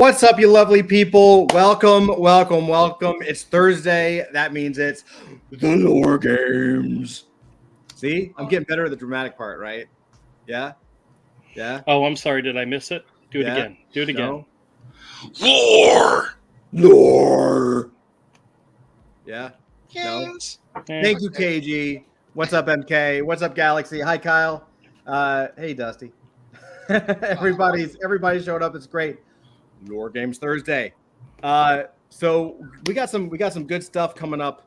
What's up, you lovely people? Welcome. It's Thursday. That means it's the lore games. See, I'm getting better at the dramatic part, right? Yeah. Oh, I'm sorry. Did I miss it? Do it again. Do it again. No? Lore. Yeah. Games. No. Thank you, KG. What's up, MK? What's up, Galaxy? Hi, Kyle. Hey, Dusty. Everybody's showed up. It's great. Lore Games Thursday. So we got some good stuff coming up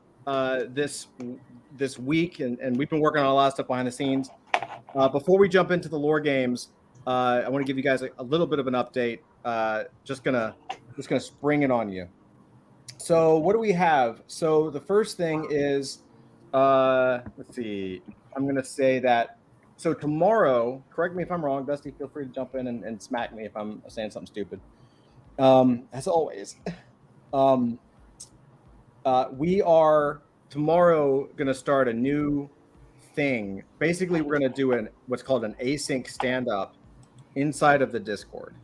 this week, and we've been working on a lot of stuff behind the scenes. Before we jump into the lore games, I want to give you guys a little bit of an update. Just gonna spring it on you. So what do we have? So the first thing is, let's see. I'm gonna say that. So tomorrow, correct me if I'm wrong, Dusty. Feel free to jump in and smack me if I'm saying something stupid. As always, we are tomorrow going to start a new thing. Basically, we're going to do what's called an async stand-up inside of the Discord,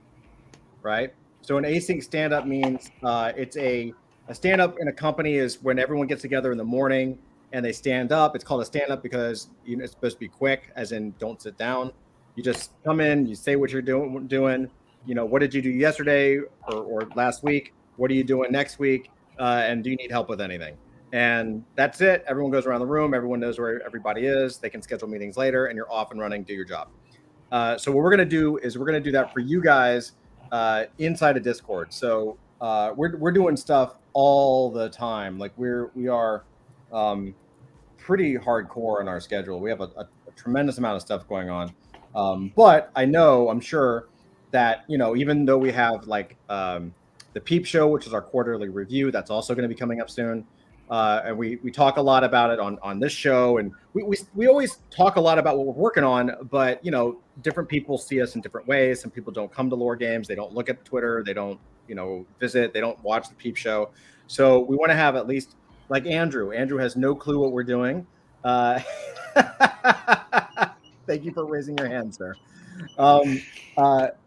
right? So an async stand-up means it's a stand-up in a company is when everyone gets together in the morning and they stand up. It's called a stand-up because it's supposed to be quick, as in don't sit down. You just come in, you say what you're doing. You know, what did you do yesterday or last week? What are you doing next week? And do you need help with anything? And that's it. Everyone goes around the room. Everyone knows where everybody is. They can schedule meetings later, and you're off and running. Do your job. So what we're going to do is we're going to do that for you guys inside of Discord. So we're doing stuff all the time. Like we are pretty hardcore in our schedule. We have a tremendous amount of stuff going on. But I'm sure that, even though we have like the Peep Show, which is our quarterly review, that's also going to be coming up soon. And we talk a lot about it on this show. And we always talk a lot about what we're working on, but, different people see us in different ways. Some people don't come to lore games. They don't look at Twitter. They don't, visit. They don't watch the Peep Show. So we want to have at least like Andrew. Andrew has no clue what we're doing. Thank you for raising your hand, sir.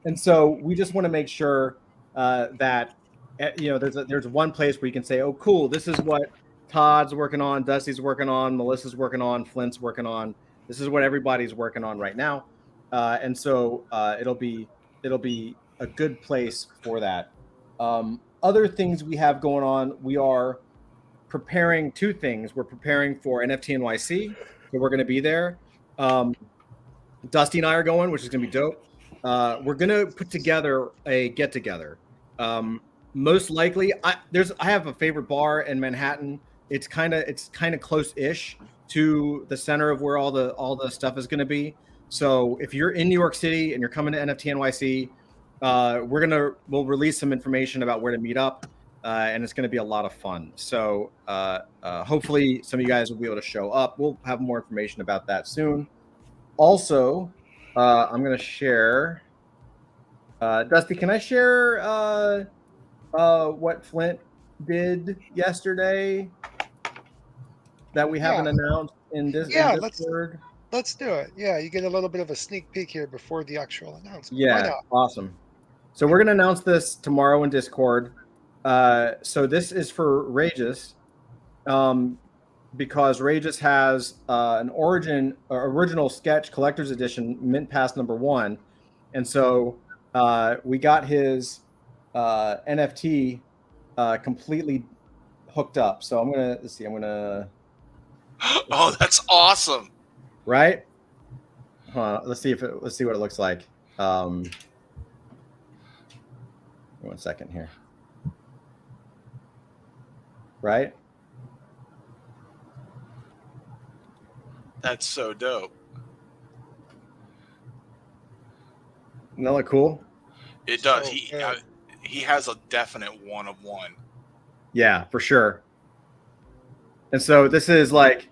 And so we just want to make sure that there's one place where you can say, oh, cool, this is what Todd's working on, Dusty's working on, Melissa's working on, Flint's working on. This is what everybody's working on right now, and so it'll be a good place for that. Other things we have going on, we are preparing two things. We're preparing for NFT NYC, so we're going to be there. Dusty and I are going, which is going to be dope. We're going to put together a get-together. Most likely, I have a favorite bar in Manhattan. It's kind of close-ish to the center of where all the stuff is going to be. So if you're in New York City and you're coming to NFT NYC, we'll release some information about where to meet up, and it's going to be a lot of fun. So hopefully some of you guys will be able to show up. We'll have more information about that soon. Also, I'm going to share. Dusty, can I share what Flint did yesterday that we haven't announced in this? Yeah, let's do it. Yeah, you get a little bit of a sneak peek here before the actual announcement. Yeah, awesome. So we're going to announce this tomorrow in Discord. So this is for Rageous. Because Rageous has an original sketch collector's edition mint pass #1, and so we got his NFT completely hooked up. So let's see. Oh, that's awesome! Right? Let's see what it looks like. 1 second here. Right? That's so dope. Doesn't that look cool? It does. He has a definite 1 of 1. Yeah, for sure. And so this is like,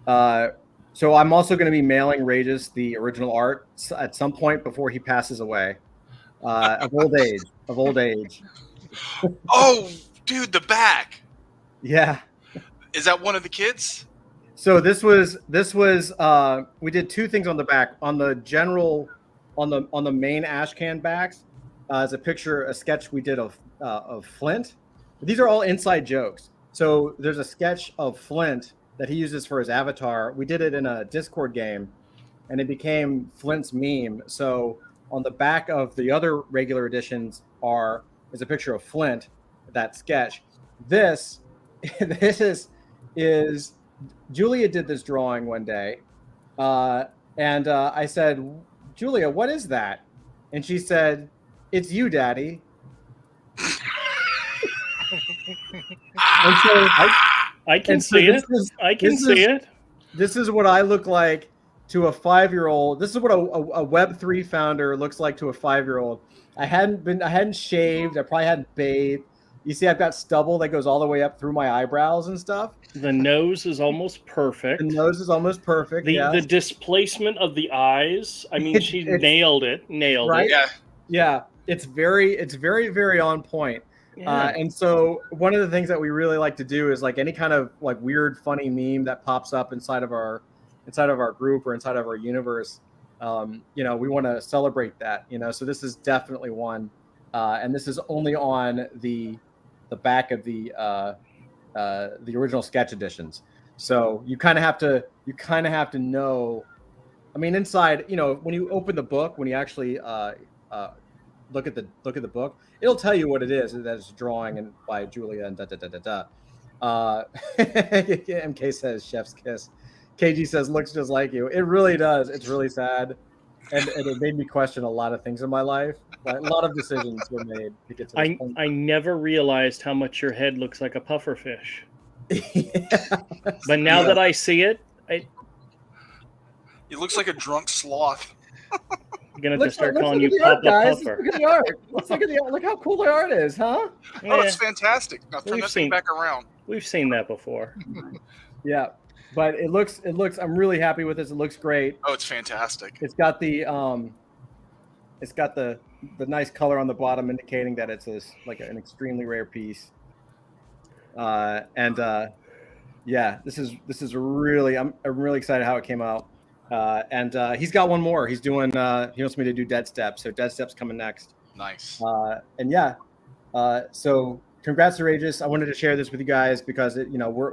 so I'm also going to be mailing Rageous the original art at some point before he passes away, of old age. Oh, dude, the back. Yeah. Is that one of the kids? So this was we did two things on the back. On the general on the main ash can backs, is a sketch we did of Flint. These are all inside jokes. So there's a sketch of Flint that he uses for his avatar. We did it in a Discord game, and it became Flint's meme. So on the back of the other regular editions is a picture of Flint, that sketch. This is Julia did this drawing one day, and I said, Julia, what is that? And she said, it's you, Daddy. And so I can see it. I can see it. This is what I look like to a 5-year-old. This is what a Web3 founder looks like to a 5-year-old. I hadn't shaved. I probably hadn't bathed. You see, I've got stubble that goes all the way up through my eyebrows and stuff. The nose is almost perfect. The displacement of the eyes. I mean, she nailed it. Right? Yeah. It's very, very on point. Yeah. And so one of the things that we really like to do is like any kind of like weird, funny meme that pops up inside of our group or inside of our universe. We want to celebrate that. So this is definitely one, and this is only on the back of the original sketch editions. So you kind of have to know. I mean, inside, when you open the book, when you actually look at the book, it'll tell you what it is. That it's a drawing and by Julia and MK says chef's kiss. KG says looks just like you. It really does. It's really sad, and it made me question a lot of things in my life. But a lot of decisions were made to get to this point. I never realized how much your head looks like a pufferfish. Yeah. But now that I see it, it looks like a drunk sloth. I'm gonna have to start calling you Papa Puffer. Look at the art. Look how cool the art is, huh? Yeah. Oh, it's fantastic. Now turn that thing back around. We've seen that before. Yeah. But it looks. I'm really happy with this. It looks great. Oh, it's fantastic. It's got the nice color on the bottom, indicating that it's like an extremely rare piece. This is really. I'm really excited how it came out. And he's got one more. He's doing. He wants me to do Dead Steps. So Dead Steps coming next. Nice. So congrats to Regis. I wanted to share this with you guys because we're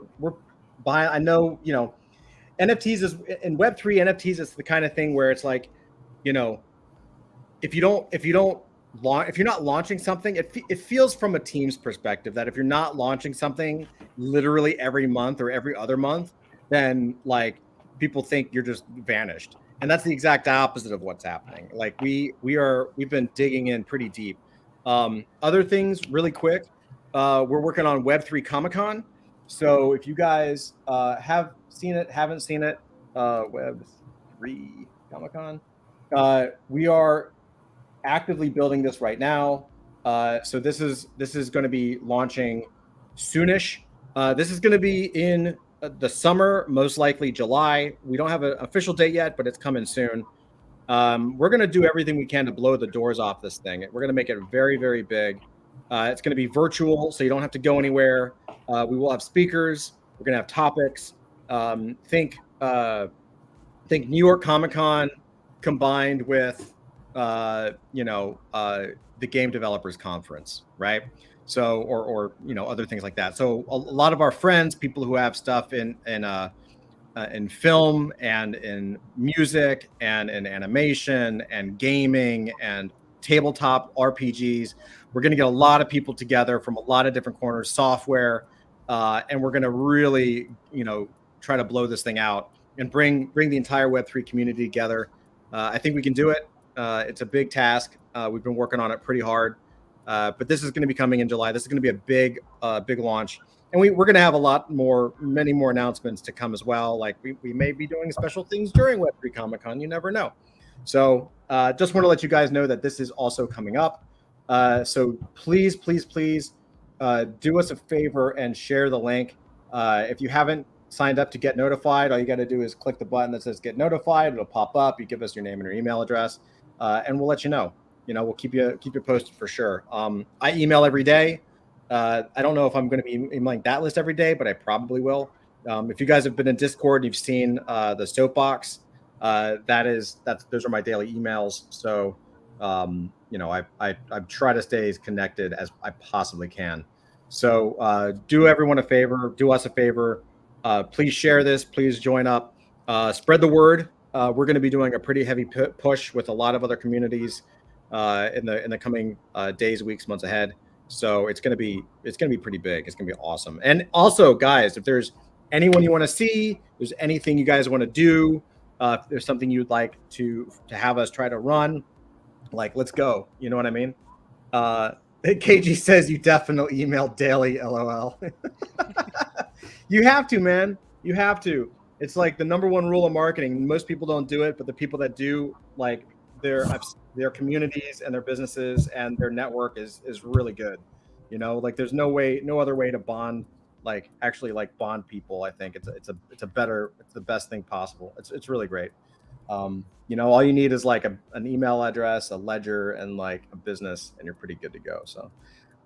buying. I know NFTs is in Web3. NFTs is the kind of thing where it's like, if you're not launching something, it feels from a team's perspective that if you're not launching something literally every month or every other month, then like people think you're just vanished. And that's the exact opposite of what's happening. Like we've been digging in pretty deep. Other things really quick. We're working on Web3 Comic-Con. So if you guys have seen it, haven't seen it, Web3 Comic-Con, we are actively building this right now. So this is going to be launching soonish. This is going to be in the summer, most likely July. We don't have an official date yet, but it's coming soon. We're going to do everything we can to blow the doors off this thing. We're going to make it very, very big. It's going to be virtual, so you don't have to go anywhere. We will have speakers. We're going to have topics. Think New York Comic-Con combined with the Game Developers Conference, right? So or other things like that. So a lot of our friends, people who have stuff in film and in music and in animation and gaming and tabletop RPGs, we're going to get a lot of people together from a lot of different corners, software, and we're going to really try to blow this thing out and bring the entire Web3 community together. I think we can do it. It's a big task. We've been working on it pretty hard. But this is going to be coming in July. This is going to be a big launch. And we're going to have many more announcements to come as well. Like we may be doing special things during Web3 Comic-Con. You never know. So just want to let you guys know that this is also coming up. So please do us a favor and share the link. If you haven't signed up to get notified, all you got to do is click the button that says get notified. It'll pop up. You give us your name and your email address, and we'll let you know. We'll keep you posted for sure. I email every day. I don't know if I'm going to be emailing that list every day, but I probably will. If you guys have been in Discord and you've seen the soapbox, those are my daily emails. So I try to stay as connected as I possibly can. So do everyone a favor, do us a favor. Please share this. Please join up. Spread the word. We're going to be doing a pretty heavy push with a lot of other communities in the coming days, weeks, months ahead. So it's going to be pretty big. It's going to be awesome. And also, guys, if there's anyone you want to see, if there's anything you guys want to do, if there's something you'd like to have us try to run, like, let's go. You know what I mean? KG says you definitely email daily, LOL. You have to, man. You have to. It's like the number one rule of marketing. Most people don't do it, but the people that do, like, their communities and their businesses and their network is really good. Like, there's no other way to bond, like, actually, like, bond people. I think it's the best thing possible. It's really great. All you need is like an email address, a ledger, and like a business, and you're pretty good to go. So,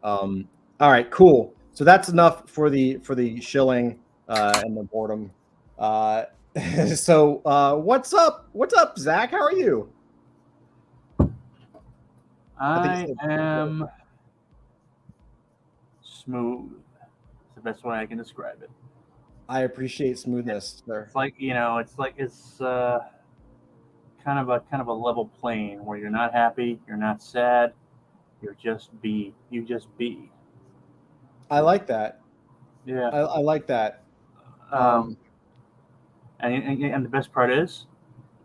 all right, cool. So that's enough for the shilling and the boredom. So what's up? What's up, Zach? How are you? I am smooth. It's the best way I can describe it. I appreciate smoothness, sir. It's like it's kind of a level plane where you're not happy, you're not sad, you just be. I like that. Yeah, I like that. and the best part is,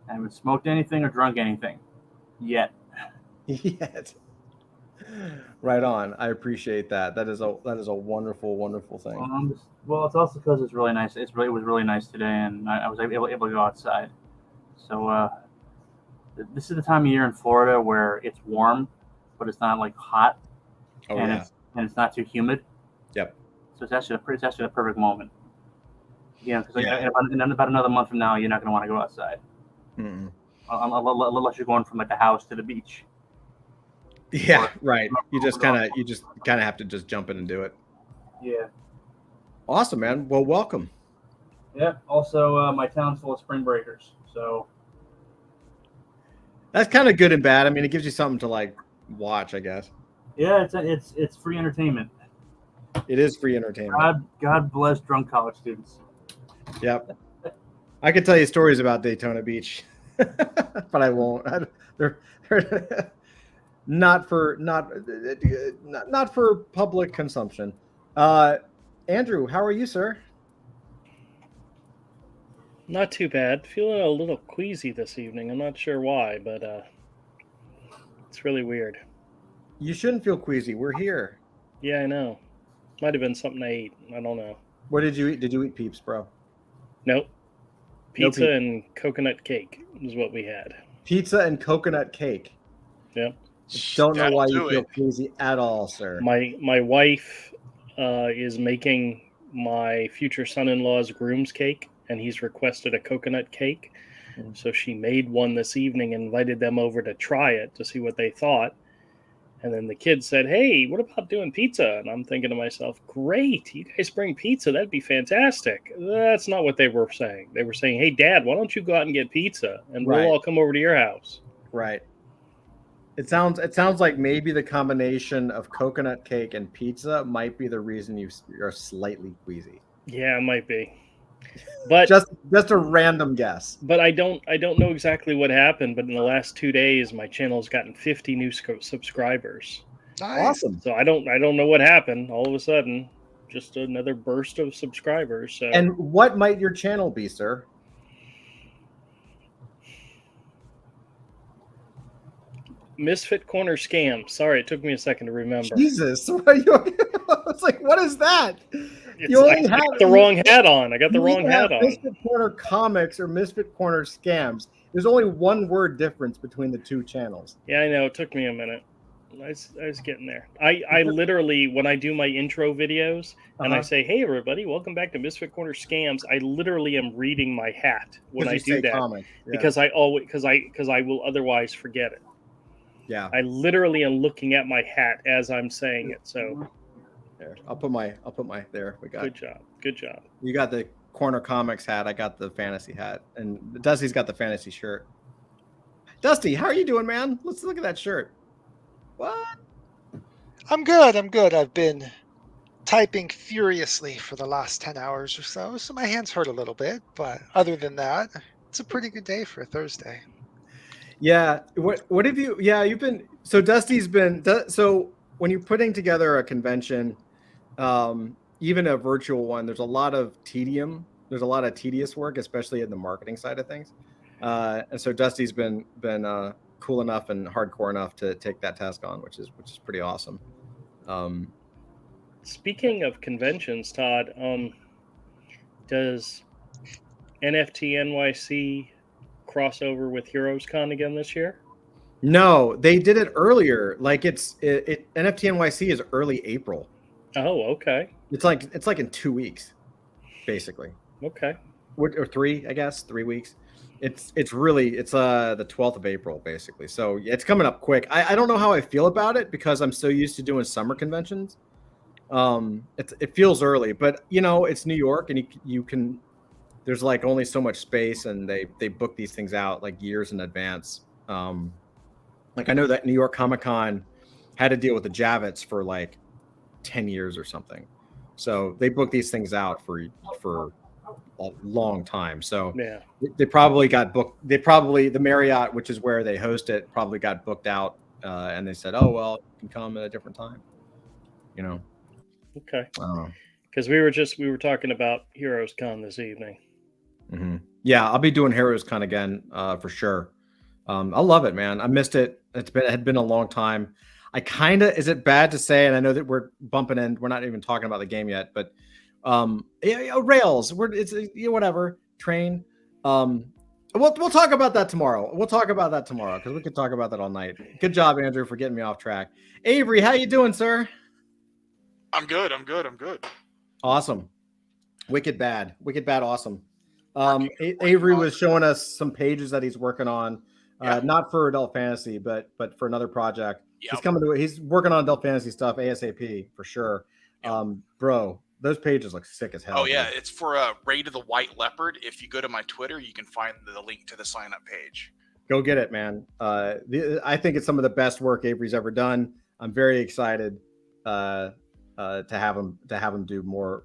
I haven't smoked anything or drunk anything yet. Yet. Right on. I appreciate that. That is a wonderful, wonderful thing. Well, it's also because it's really nice. It was really nice today, and I was able to go outside. So this is the time of year in Florida where it's warm, but it's not like hot, it's not too humid. Yep. So it's actually the perfect moment. Because in about another month from now, you're not going to want to go outside, unless you're going from like the house to the beach. Yeah, right. You just kind of have to just jump in and do it. Yeah. Awesome, man. Well, welcome. Yeah. Also, my town's full of spring breakers, so that's kind of good and bad. I mean, it gives you something to like watch, I guess. Yeah, it's free entertainment. It is free entertainment. God bless drunk college students. Yep. I could tell you stories about Daytona Beach, but I won't. They're not for public consumption. Andrew, how are you, sir? Not too bad. Feeling a little queasy this evening. I'm not sure why, but it's really weird. You shouldn't feel queasy. We're here. Yeah, I know. Might have been something I ate. I don't know. What did you eat? Did you eat Peeps, bro? Nope. Pizza and coconut cake is what we had. Pizza and coconut cake. Yep. Don't know why you feel queasy at all, sir. My wife is making my future son-in-law's groom's cake, and he's requested a coconut cake. So she made one this evening and invited them over to try it to see what they thought. And then the kids said, "Hey, what about doing pizza?" And I'm thinking to myself, great, you guys bring pizza. That'd be fantastic. That's not what they were saying. They were saying, "Hey, Dad, why don't you go out and get pizza and we'll all come over to your house." Right. It sounds like maybe the combination of coconut cake and pizza might be the reason you're slightly queasy. Yeah, it might be. But just a random guess. But I don't know exactly what happened. But in the last 2 days, my channel's gotten 50 new subscribers. Nice. Awesome. So I don't know what happened. All of a sudden, just another burst of subscribers. So. And what might your channel be, sir? Misfit Corner Scam. Sorry, it took me a second to remember. Jesus, it's like, what is that? I got the wrong hat on. I got the wrong hat on. Misfit Corner Comics or Misfit Corner Scams. There's only one word difference between the two channels. Yeah, I know. It took me a minute. I was getting there. I literally, when I do my intro videos and I say, "Hey, everybody, welcome back to Misfit Corner Scams," I literally am reading my hat when I do that because I will otherwise forget it. Yeah, I literally am looking at my hat as I'm saying it. So there, I'll put my there. We got good job. You got the Corner Comics hat. I got the fantasy hat, and Dusty's got the fantasy shirt. Dusty, how are you doing, man? Let's look at that shirt. What? I'm good. I'm good. I've been typing furiously for the last 10 hours or so my hands hurt a little bit. But other than that, it's a pretty good day for a Thursday. Yeah. What have you? Yeah, you've been. So Dusty's been. So when you're putting together a convention, even a virtual one, there's a lot of tedium. There's a lot of tedious work, especially in the marketing side of things. And so Dusty's been cool enough and hardcore enough to take that task on, which is pretty awesome. Speaking of conventions, Todd, does NFT NYC cross over with HeroesCon again this year? No, they did it earlier. Like NFT NYC is early April. Oh, okay. It's like in 2 weeks, basically. Okay. Or 3, I guess, 3 weeks. It's the 12th of April, basically. So it's coming up quick. I don't know how I feel about it because I'm so used to doing summer conventions. It feels early, but it's New York, and you can. There's like only so much space, and they book these things out like years in advance. Like I know that New York Comic Con had to deal with the Javits for like 10 years or something, so they book these things out for a long time. So Yeah. they probably got booked. The Marriott, which is where they host it, probably got booked out, and they said, "Oh well, you can come at a different time." Okay. Because we were talking about HeroesCon this evening. Mm-hmm. Yeah, I'll be doing HeroesCon again for sure. I love it, man. I missed it. It had been a long time. Is it bad to say? And I know that we're bumping in. We're not even talking about the game yet, but Rails. Whatever train. We'll talk about that tomorrow. Because we could talk about that all night. Good job, Andrew, for getting me off track. Avery, how you doing, sir? I'm good. Awesome. Wicked bad. Awesome. Avery was showing us some pages that he's working on, not for Adult Fantasy, but for another project. Yep. He's working on Adult Fantasy stuff ASAP for sure. Yep. Bro, those pages look sick as hell. Oh yeah, it's for Raid of the White Leopard. If you go to my Twitter, you can find the link to the sign up page. Go get it, man. I think it's some of the best work Avery's ever done. I'm very excited to have him do more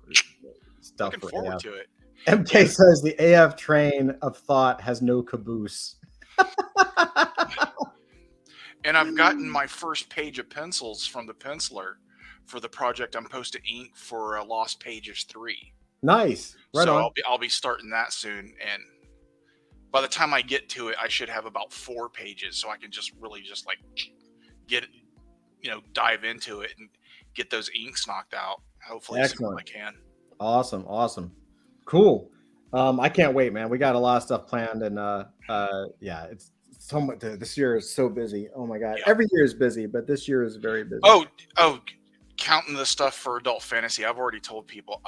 stuff. Looking forward to it. MK says the AF train of thought has no caboose. And I've gotten my first page of pencils from the penciler for the project I'm supposed to ink for Lost Pages 3. Nice. Right so on. I'll be starting that soon, and by the time I get to it, I should have about 4 pages, so I can just really like get dive into it and get those inks knocked out. Hopefully, as soon as I can. Awesome. Cool. I can't wait, man. We got a lot of stuff planned, and it's so much. This year is so busy. Oh my god. Yeah. Every year is busy, but this year is very busy. Oh, counting the stuff for Adult Fantasy, I've already told people.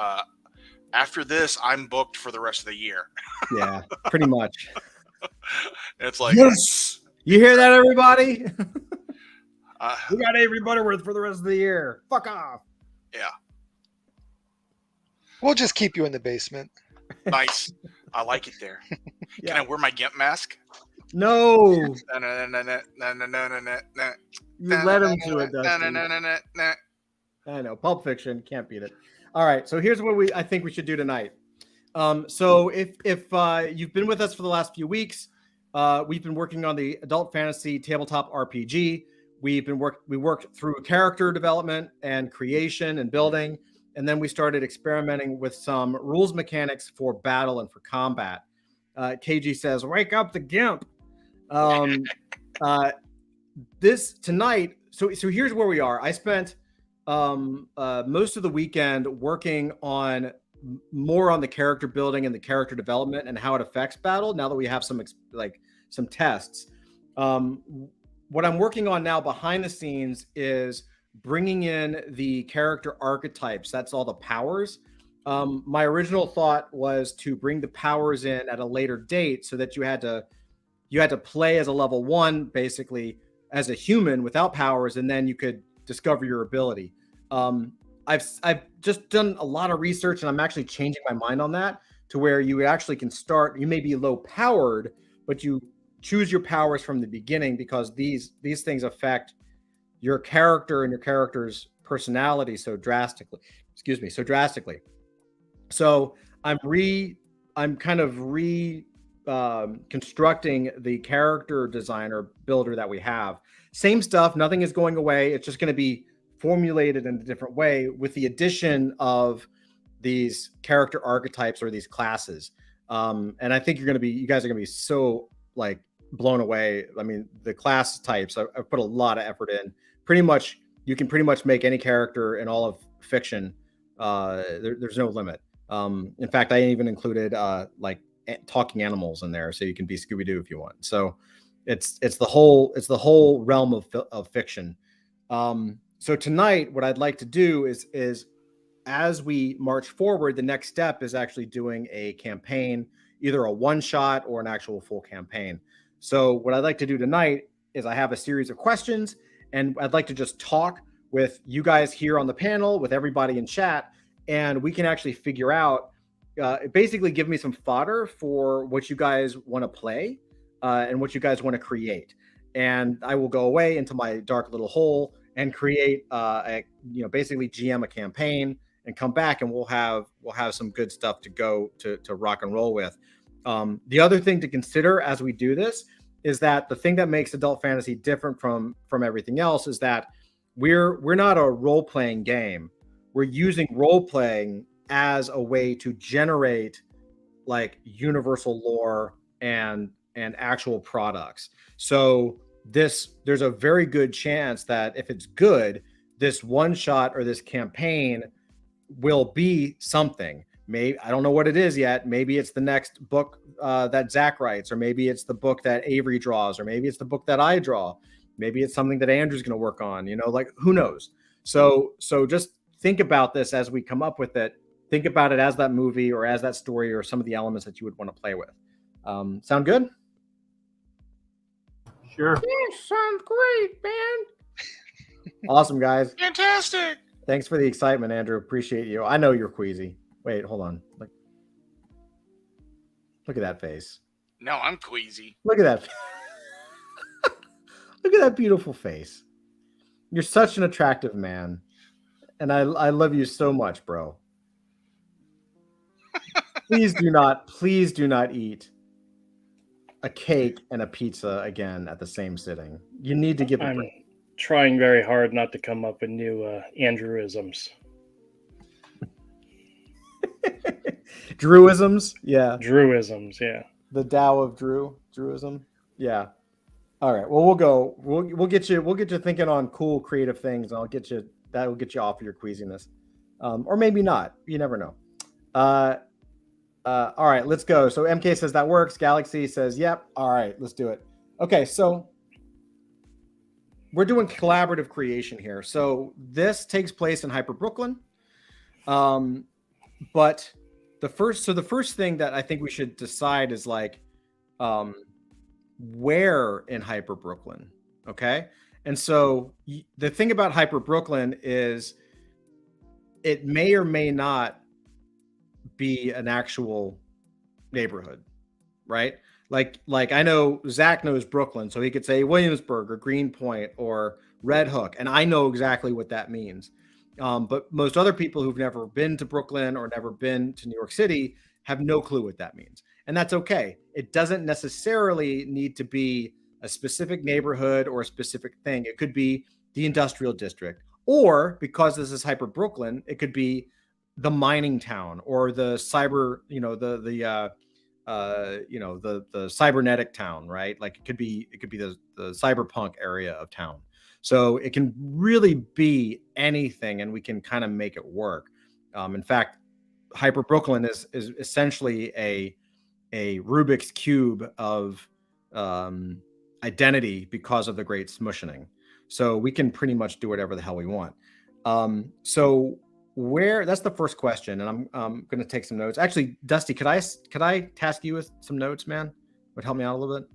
After this, I'm booked for the rest of the year. Yeah, pretty much. It's like, yes. You hear that, everybody? We got Avery Butterworth for the rest of the year. Fuck off. Yeah. We'll just keep you in the basement. Nice. I like it there. Yeah. Can I wear my GIMP mask? No. You let him do it, Dusty. I know. Pulp Fiction. Can't beat it. All right. So here's what I think we should do tonight. So if you've been with us for the last few weeks, we've been working on the Adult Fantasy Tabletop RPG. We worked through character development and creation and building, and then we started experimenting with some rules mechanics for battle and for combat. KG says, "Wake up the GIMP." This tonight. So here's where we are. I spent most of the weekend working on more on the character building and the character development and how it affects battle. Now that we have some tests, what I'm working on now behind the scenes is bringing in the character archetypes. That's all the powers. My original thought was to bring the powers in at a later date so that you had to play as a level 1, basically as a human without powers, and then you could discover your ability. I've just done a lot of research, and I'm actually changing my mind on that to where you actually can start. You may be low powered, but you choose your powers from the beginning because these things affect your character and your character's personality so drastically. So I'm kind of constructing the character designer builder that we have. Same stuff, nothing is going away. It's just going to be formulated in a different way with the addition of these character archetypes or these classes. And I think you guys are going to be so like blown away. I mean, the class types, I've put a lot of effort in. You can pretty much make any character in all of fiction. There's no limit. In fact, I even included like talking animals in there, so you can be Scooby-Doo if you want. So it's the whole realm of fiction. So tonight, what I'd like to do is as we march forward, the next step is actually doing a campaign, either a one-shot or an actual full campaign. So what I'd like to do tonight is I have a series of questions, and I'd like to just talk with you guys here on the panel, with everybody in chat, and we can actually figure out, basically give me some fodder for what you guys want to play and what you guys want to create. And I will go away into my dark little hole and create, basically GM a campaign and come back, and we'll have some good stuff to go to rock and roll with. The other thing to consider as we do this is that the thing that makes adult fantasy different from everything else is that we're not a role-playing game. We're using role-playing as a way to generate like universal lore and actual products. So there's a very good chance that if it's good, this one shot or this campaign will be something. Maybe, I don't know what it is yet. Maybe it's the next book that Zach writes, or maybe it's the book that Avery draws, or maybe it's the book that I draw. Maybe it's something that Andrew's going to work on, like who knows? So just think about this as we come up with it. Think about it as that movie or as that story or some of the elements that you would want to play with. Sound good? Sure. Yeah, sounds great, man. Awesome, guys. Fantastic. Thanks for the excitement, Andrew. Appreciate you. I know you're queasy. Wait, hold on. Look at that face. No, I'm queasy. Look at that. Look at that beautiful face. You're such an attractive man. And I love you so much, bro. Please do not eat a cake and a pizza again at the same sitting. You need to give it a break. Trying very hard not to come up with new Andrewisms. Druisms? Yeah. Druisms, yeah. The Tao of Druism? Yeah. All right. Well, we'll get you thinking on cool, creative things, and that'll get you off of your queasiness. Or maybe not. You never know. All right, let's go. So MK says that works. Galaxy says, yep. All right, let's do it. Okay, so we're doing collaborative creation here. So this takes place in Hyper Brooklyn. But the first thing that I think we should decide is where in Hyper Brooklyn. Okay. And so the thing about Hyper Brooklyn is it may or may not be an actual neighborhood, right? Like I know Zach knows Brooklyn, so he could say Williamsburg or Greenpoint or Red Hook, and I know exactly what that means. But most other people who've never been to Brooklyn or never been to New York City have no clue what that means. And that's okay. It doesn't necessarily need to be a specific neighborhood or a specific thing. It could be the industrial district, or because this is Hyper Brooklyn, it could be the mining town or the cyber, the cybernetic town, right? Like it could be the cyberpunk area of town. So it can really be anything, and we can kind of make it work. In fact, Hyper Brooklyn is essentially a Rubik's cube of identity because of the great Smushening. So we can pretty much do whatever the hell we want. So that's the first question, and I'm going to take some notes. Actually, Dusty, could I task you with some notes, man? Would help me out a little bit.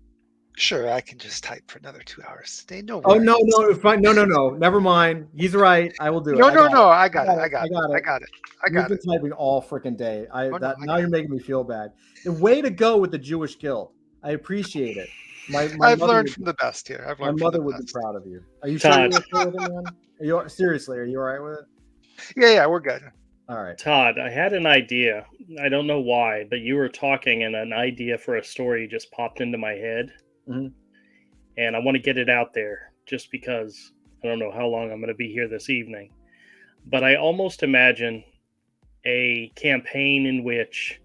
Sure, I can just type for another 2 hours today. No Oh worries. no, fine. No. Never mind. He's right. I will do it. No, I got it. You've been typing all freaking day. Now you're making me feel bad. The way to go with the Jewish Guild. I appreciate it. My I've mother learned would- from the best here. I've My learned from mother the would be best. proud of you. Are you sure Todd. you're okay with it, man? Seriously, are you all right with it? Yeah, we're good. All right. Todd, I had an idea. I don't know why, but you were talking and an idea for a story just popped into my head. Mhm. And I want to get it out there just because I don't know how long I'm going to be here this evening. But I almost imagine a campaign in which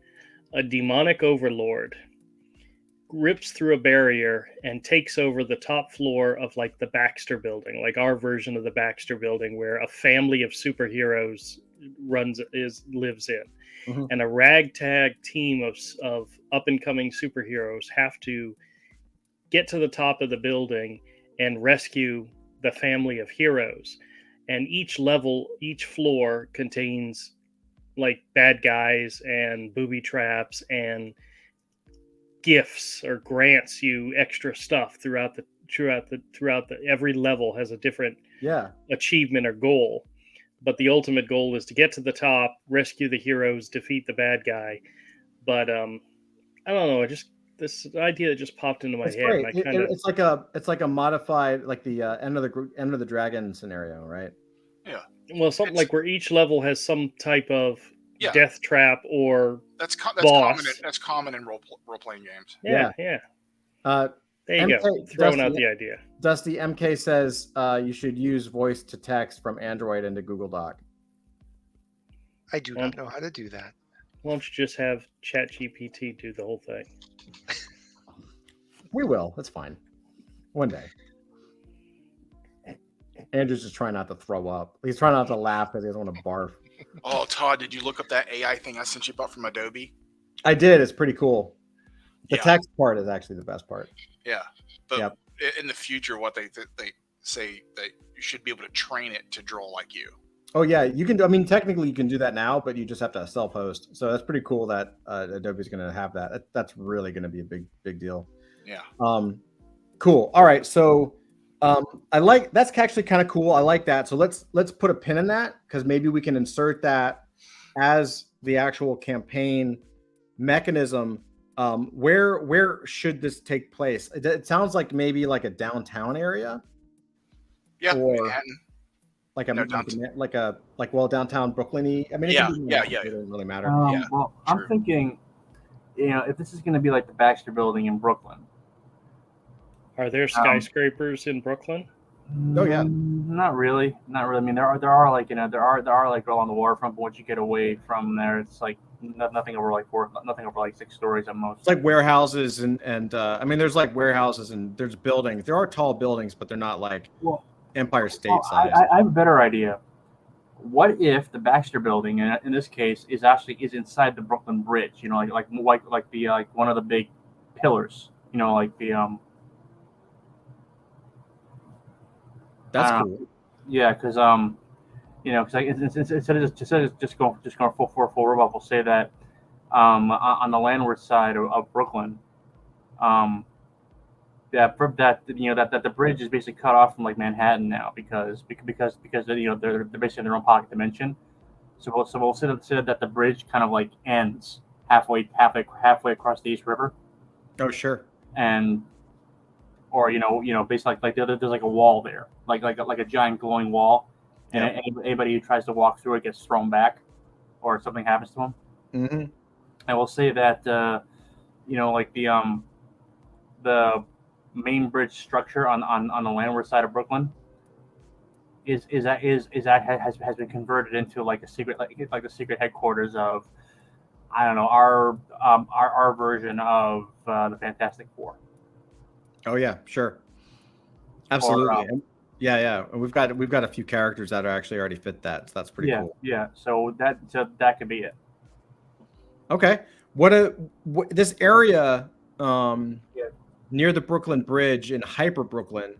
a demonic overlord rips through a barrier and takes over the top floor of like the Baxter building, like our version of the Baxter building, where a family of superheroes lives in. Mhm. And a ragtag team of up and coming superheroes have to get to the top of the building and rescue the family of heroes. And each floor contains like bad guys and booby traps and gifts or grants you extra stuff throughout the every level has a different Yeah. achievement or goal. But the ultimate goal is to get to the top, rescue the heroes, defeat the bad guy. But I don't know. This idea that just popped into my It's head, great. and I kind of It's like a modified, like the end of the dragon scenario, right? something like where each level has some type of Yeah. death trap or That's boss. common in role playing games. Yeah. There you MK, go. Throwing out Dusty- the idea. Dusty MK says you should use voice to text from Android into Google Doc. I do not know how to do that. Why don't you just have ChatGPT do the whole thing? We will. That's fine. One day. Andrew's just trying not to throw up. He's trying not to laugh because he doesn't want to barf. Oh, Todd, did you look up that AI thing I sent you about from Adobe? I did. It's pretty cool. The Yeah. text part is actually the best part. Yeah, but Yep. in the future, what they say that you should be able to train it to draw like you. Oh yeah, you can do. I mean, technically you can do that now, but you just have to self-host. So that's pretty cool that Adobe's going to have that. That's really going to be a big deal. Yeah. Cool. All right. So I like that's actually kind of cool. I like that. So let's put a pin in that because maybe we can insert that as the actual campaign mechanism. Where should this take place? It sounds like maybe like a downtown area. Yeah. Or Manhattan. like downtown Brooklyn-y. I mean, it Yeah, could be yeah. It doesn't really matter. Yeah, Well, true. I'm thinking, if this is going to be like the Baxter Building in Brooklyn. Are there skyscrapers in Brooklyn? Oh, yeah. Not really. I mean, there are like there are like along the waterfront, but once you get away from there, it's like nothing over like 6 stories at most. It's like warehouses and I mean, there's like warehouses and there's buildings. There are tall buildings, but they're not like Empire State size. I have a better idea. What if the Baxter Building, in this case, is inside the Brooklyn Bridge? Like one of the big pillars. Like the That's cool. Yeah, because instead of just going full robot, we'll say that on the landward side of Brooklyn, that the bridge is basically cut off from like Manhattan now because they're basically in their own pocket dimension. So we'll say that the bridge kind of like ends halfway across the East River. Oh sure. And basically like there's like a wall there, like a giant glowing wall, and anybody who tries to walk through it gets thrown back, or something happens to them. Mm-hmm. And we'll say that like the main bridge structure on the landward side of Brooklyn has been converted into like a secret like the secret headquarters of our version of the Fantastic Four. Oh yeah, sure. Absolutely. Yeah. And we've got a few characters that are actually already fit that. So that's pretty cool. Yeah. So that could be it. Okay. What this area near the Brooklyn Bridge in Hyper Brooklyn.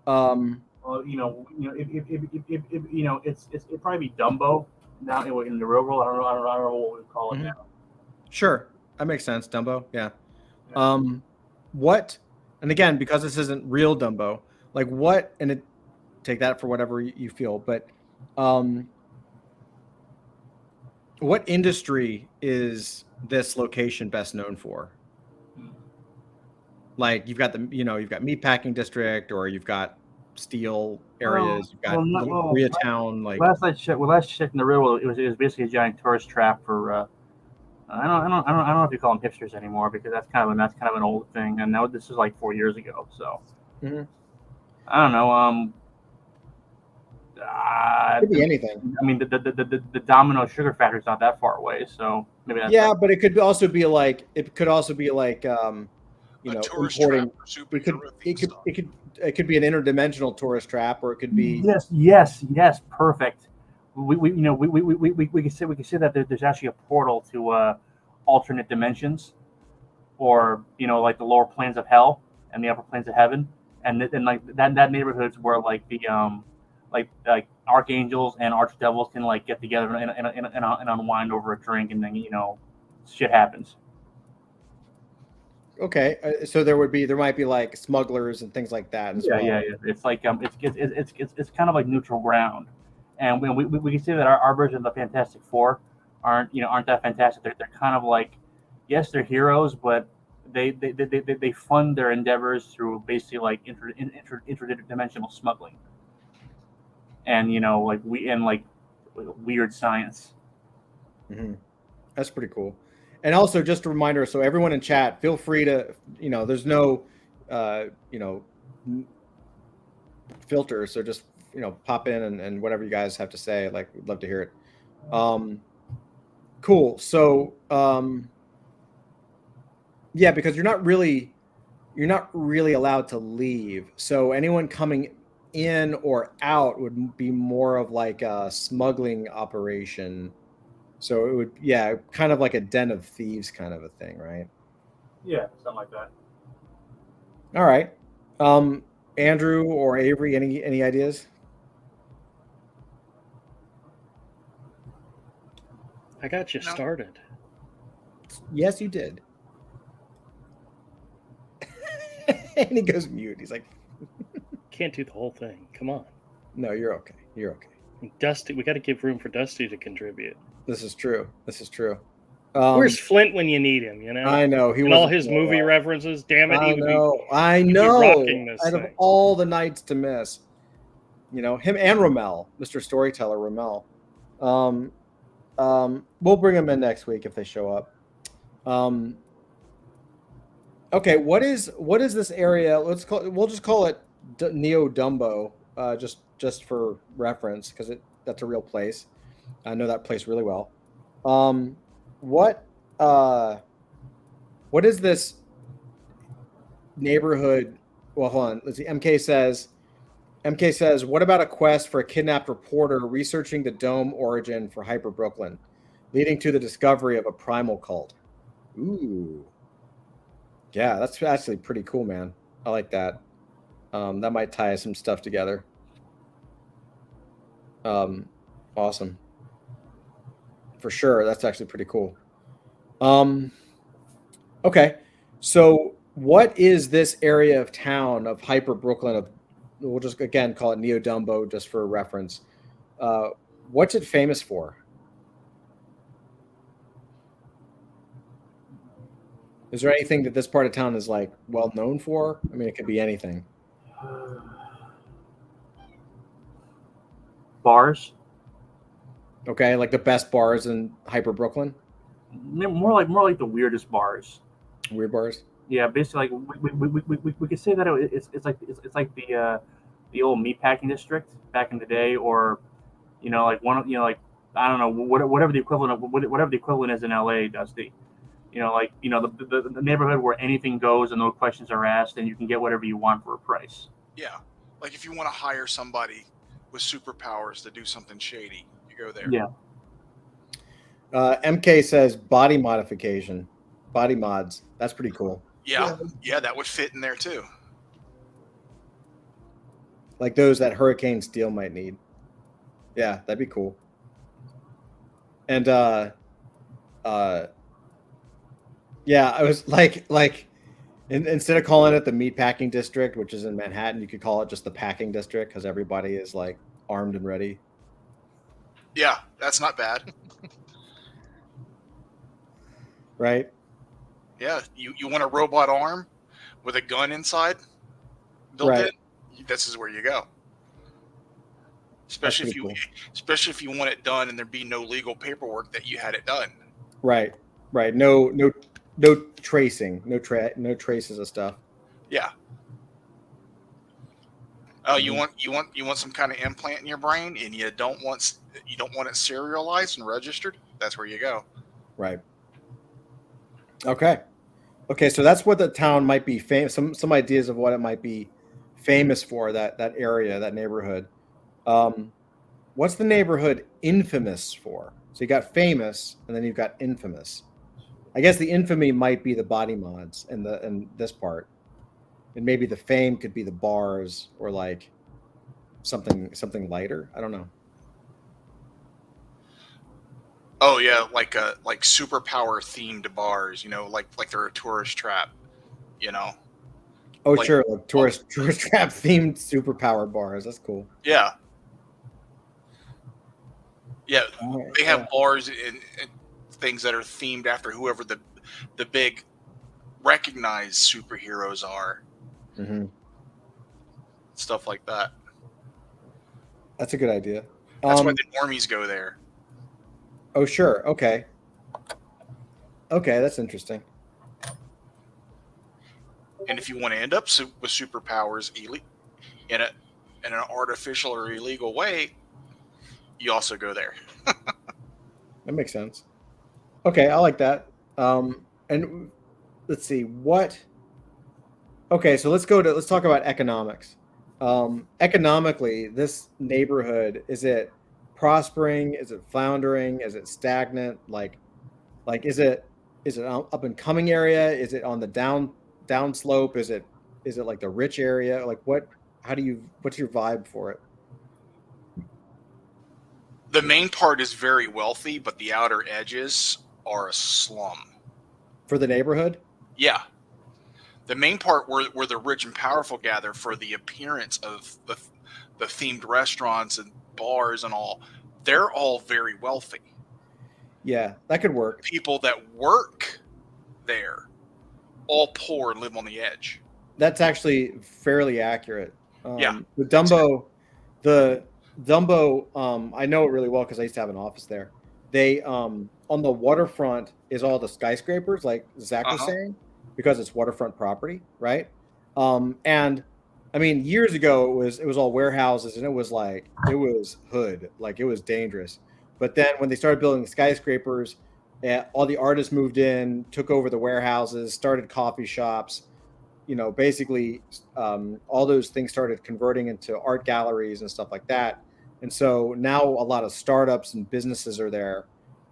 Well, if it'd probably be Dumbo now in the real world. I don't know what we call it now. Sure, that makes sense. Dumbo, yeah. What? And again, because this isn't real Dumbo, like what? And take that for whatever you feel. But what industry is this location best known for? Like you've got you've got meatpacking district, or you've got steel areas. You've got Koreatown. Like last check in the real world, it was basically a giant tourist trap for. I don't know if you call them hipsters anymore, because that's kind of an old thing, and now this is like 4 years ago. So I don't know. Could be anything. I mean, the Domino Sugar Factory's not that far away, so maybe that's yeah, but it could also be like tourist importing. trap for super It could be an interdimensional tourist trap, or it could be yes, perfect. We can say that there's actually a portal to alternate dimensions, or like the lower planes of hell and the upper planes of heaven, and like that neighborhood's where like the like archangels and archdevils can like get together and unwind over a drink, and then shit happens. Okay, so there might be like smugglers and things like that as well. Yeah. It's like it's kind of like neutral ground, and we can say that our version of the Fantastic Four aren't that fantastic. They're kind of like, yes, they're heroes, but they fund their endeavors through basically like interdimensional smuggling, and like weird science. Mm-hmm. That's pretty cool. And also, just a reminder, so everyone in chat, feel free to, there's no, filter. So just, pop in and whatever you guys have to say, like, we'd love to hear it. Cool. So, yeah, because you're not really allowed to leave. So anyone coming in or out would be more of like a smuggling operation. So it would, kind of like a den of thieves kind of a thing, right? Yeah, something like that. All right. Andrew or Avery, any ideas? I got you started. Yes, you did. And he goes mute. He's like, can't do the whole thing. Come on. No, you're okay. You're okay. Dusty, we got to give room for Dusty to contribute. This is true. Where's Flint when you need him? I know he and all his movie references. Damn it! I know. Rocking this out thing. Of all the nights to miss, him and Rommel, Mr. Storyteller Rommel. We'll bring them in next week if they show up. Okay, what is this area? We'll just call it Neo Dumbo, just for reference, because that's a real place. I know that place really well. What is this neighborhood? Well, hold on. Let's see. MK says, what about a quest for a kidnapped reporter researching the dome origin for Hyper Brooklyn, leading to the discovery of a primal cult? Ooh. Yeah, that's actually pretty cool, man. I like that. That might tie some stuff together. Awesome. For sure. That's actually pretty cool. Okay. So what is this area of town of Hyper Brooklyn? We'll just, again, call it Neo Dumbo just for reference. What's it famous for? Is there anything that this part of town is like well known for? I mean, it could be anything. Bars. Okay, like the best bars in Hyper Brooklyn. More like the weirdest bars. Weird bars. Yeah, basically, like we could say that it's like the old meatpacking district back in the day, or like like I don't know whatever the equivalent is in LA, Dusty. The neighborhood where anything goes and no questions are asked, and you can get whatever you want for a price. Yeah, like if you want to hire somebody with superpowers to do something shady, you go there. Yeah. MK says body modification, body mods. That's pretty cool. Yeah, that would fit in there too. Like those that Hurricane Steel might need. Yeah, that'd be cool. And yeah, I was like instead of calling it the meatpacking district, which is in Manhattan, you could call it just the packing district, because everybody is like armed and ready. Yeah, that's not bad. Right? Yeah, you want a robot arm? with a gun inside built Right. in, this is where you go. Especially if pretty you, cool. especially if you want it done and there be no legal paperwork that you had it done. Right. No tracing, no traces of stuff. Yeah. Oh, Mhm. you want some kind of implant in your brain, and you don't want it serialized and registered. That's where you go. Right. Okay. So that's what the town might be famous. Some ideas of what it might be famous for. That area, that neighborhood. What's the neighborhood infamous for? So you got famous, and then you've got infamous. I guess the infamy might be the body mods and this part, and maybe the fame could be the bars or like something lighter. I don't know. Oh yeah, like superpower themed bars. Like they're a tourist trap. Oh Like- sure, like tourist trap themed superpower bars. That's cool. Yeah. Yeah, All right, they have yeah. bars and things that are themed after whoever the big recognized superheroes are. Mhm. Stuff like that. That's a good idea. That's why the normies go there. Oh sure, okay, that's interesting. And if you want to end up with superpowers in an artificial or illegal way, you also go there. That makes sense. Okay, I like that. And let's see what. Okay, so let's talk about economics. Economically, this neighborhood, is it prospering? Is it floundering? Is it stagnant? Like is it an up and coming area? Is it on the down slope? Is it like the rich area? Like what's your vibe for it? The main part is very wealthy, but the outer edges are a slum. For the neighborhood? Yeah. The main part where the rich and powerful gather for the appearance of the themed restaurants and bars and all, they're all very wealthy. Yeah, that could work. People that work there, all poor and live on the edge. That's actually fairly accurate. Yeah. The Dumbo, I know it really well because I used to have an office there. They on the waterfront is all the skyscrapers, like Zach was saying, because it's waterfront property, right? And I mean, years ago it was all warehouses, and it was hood, like it was dangerous. But then when they started building skyscrapers, all the artists moved in, took over the warehouses, started coffee shops. Basically, all those things started converting into art galleries and stuff like that. And so now a lot of startups and businesses are there.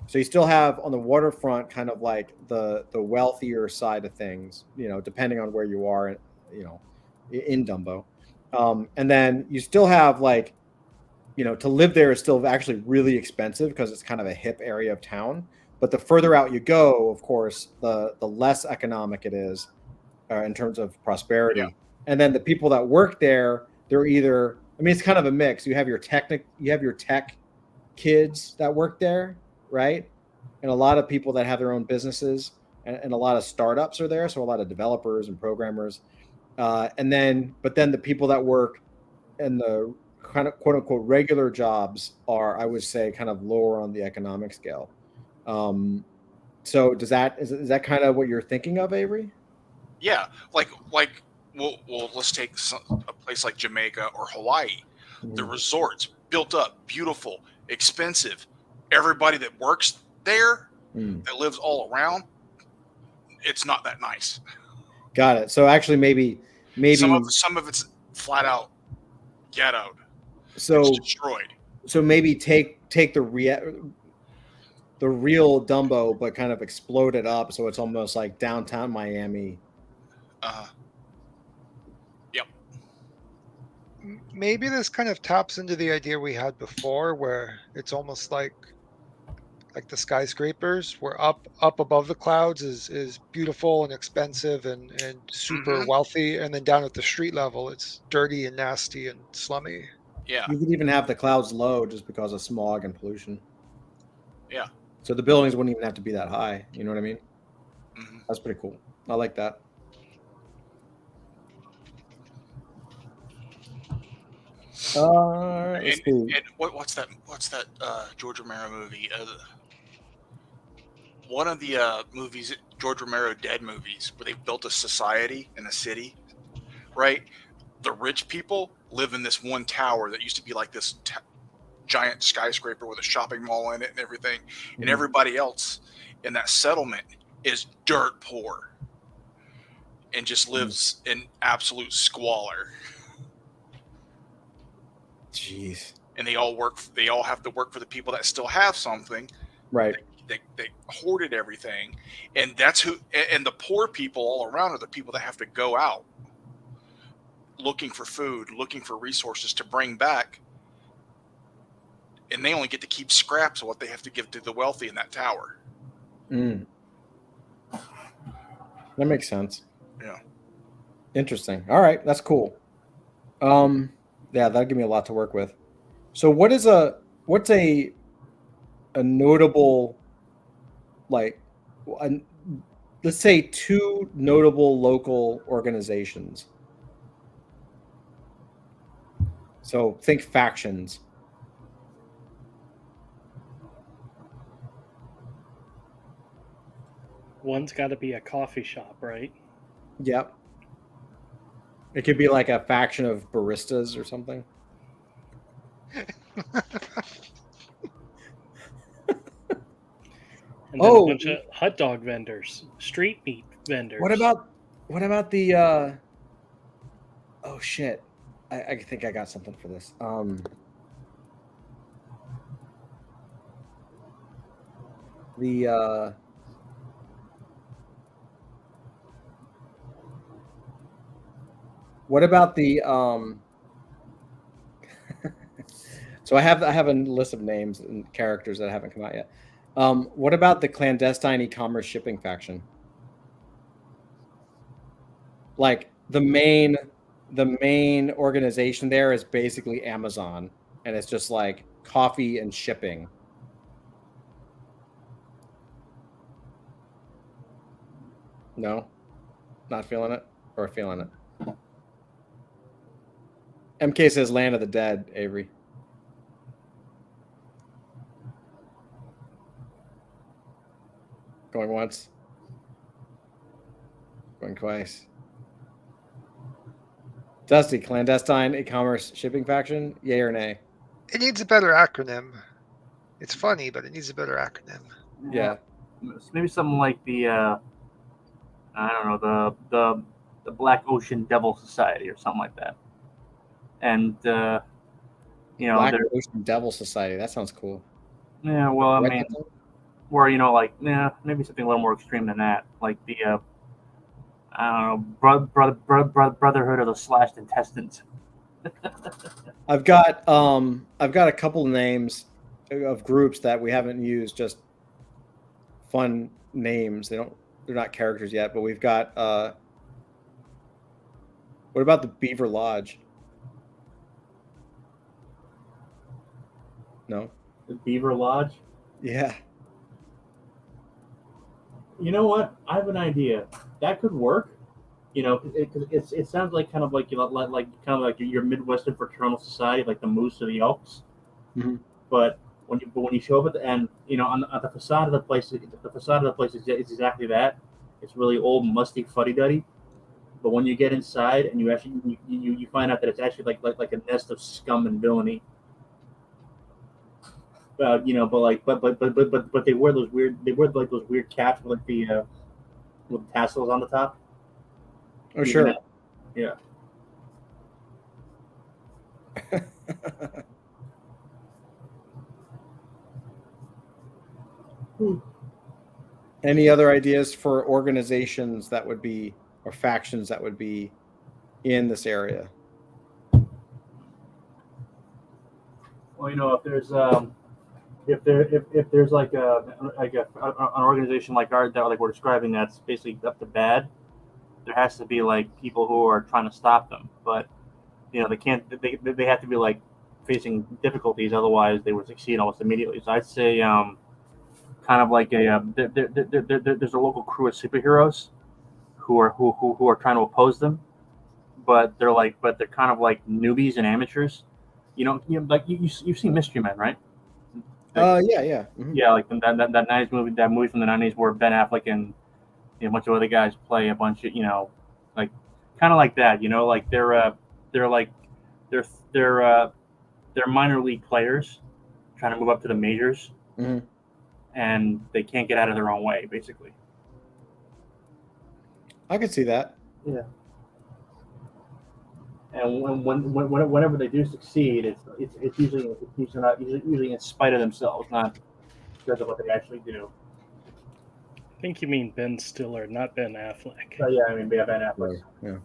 So you still have on the waterfront kind of like the wealthier side of things, depending on where you are, in Dumbo. And then you still have to live there is still actually really expensive because it's kind of a hip area of town. But the further out you go, of course, the less economic it is in terms of prosperity. Yeah. And then the people that work there, they're either, I mean, it's kind of a mix. You have your tech kids that work there, right? And a lot of people that have their own businesses, and a lot of startups are there. So a lot of developers and programmers. But then the people that work in the kind of quote unquote regular jobs are, I would say, kind of lower on the economic scale. So is that kind of what you're thinking of, Avery? Yeah, well, let's take a place like Jamaica or Hawaii. The resorts built up, beautiful, expensive. Everybody that works there, that lives all around, it's not that nice. Got it. So actually, maybe some of it's flat out ghettoed. So it's destroyed. So maybe take the real Dumbo, but kind of explode it up so it's almost like downtown Miami. Yep. Maybe this kind of taps into the idea we had before, where it's almost like the skyscrapers, where up above the clouds is beautiful and expensive and super wealthy, and then down at the street level, it's dirty and nasty and slummy. Yeah. You could even have the clouds low just because of smog and pollution. Yeah. So the buildings wouldn't even have to be that high. You know what I mean? Mm-hmm. That's pretty cool. I like that. Let's see. And what's that George Romero movie? One of the movies, George Romero dead movies, where they built a society in a city, right? The rich people live in this one tower that used to be like this giant skyscraper with a shopping mall in it and everything, and everybody else in that settlement is dirt poor and just lives in absolute squalor. Jeez. And they all have to work for the people that still have something. Right. They hoarded everything, and and the poor people all around are the people that have to go out looking for food, looking for resources to bring back, and they only get to keep scraps of what they have to give to the wealthy in that tower. That makes sense. Yeah. Interesting. All right, that's cool. Yeah, that'll give me a lot to work with. So what's a notable, like, let's say 2 notable local organizations. So think factions. One's got to be a coffee shop, right? Yep. It could be like a faction of baristas or something. And then a bunch of hot dog vendors, street meat vendors. What about the oh shit. I think I got something for this. What about the so I have a list of names and characters that haven't come out yet. What about the clandestine e-commerce shipping faction? Like the main organization there is basically Amazon, and it's just like coffee and shipping. No, not feeling it, or feeling it. MK says Land of the Dead, Avery. Going once. Going twice. Dusty, clandestine e-commerce shipping faction, yay or nay? It needs a better acronym. It's funny, but it needs a better acronym. Yeah. Maybe something like the I don't know, the Black Ocean Devil Society or something like that. And Black Ocean Devil Society. That sounds cool. Yeah, well, I mean, where maybe something a little more extreme than that, like the I don't know, Brotherhood of the Slashed Intestines. I've got a couple names of groups that we haven't used, just fun names. They're not characters yet, but we've got what about the Beaver Lodge? No. The Beaver Lodge? Yeah. You know what? I have an idea. That could work. It sounds like kind of like your Midwestern fraternal society, like the Moose or the Elks. Mm-hmm. But when you show up at the end, on the facade of the place, is exactly that. It's really old, musty, fuddy-duddy. But when you get inside and you actually you find out that it's actually like a nest of scum and villainy. But they wear those weird caps with with tassels on the top. Oh, sure. Yeah. Any other ideas for organizations that would be, or factions that would be in this area? Well, if there's like an organization like ours that we're describing that's basically up to bad, there has to be like people who are trying to stop them. But they have to be like facing difficulties, otherwise they would succeed almost immediately. So I'd say kind of like there's a local crew of superheroes who are trying to oppose them, but they're kind of like newbies and amateurs. like you've seen Mystery Men, right? Yeah. Mhm. Yeah, like that 90s movie, that movie from the 90s where Ben Affleck and a bunch of other guys play a bunch of, like kind of like that, like they're like they're they're they're minor league players trying to move up to the majors, Mhm. and they can't get out of their own way, basically. I could see that. Yeah. And whenever they do succeed, it's usually in spite of themselves, not because of what they actually do. I think you mean Ben Stiller, not Ben Affleck. So yeah, I mean, Ben Affleck. Yeah.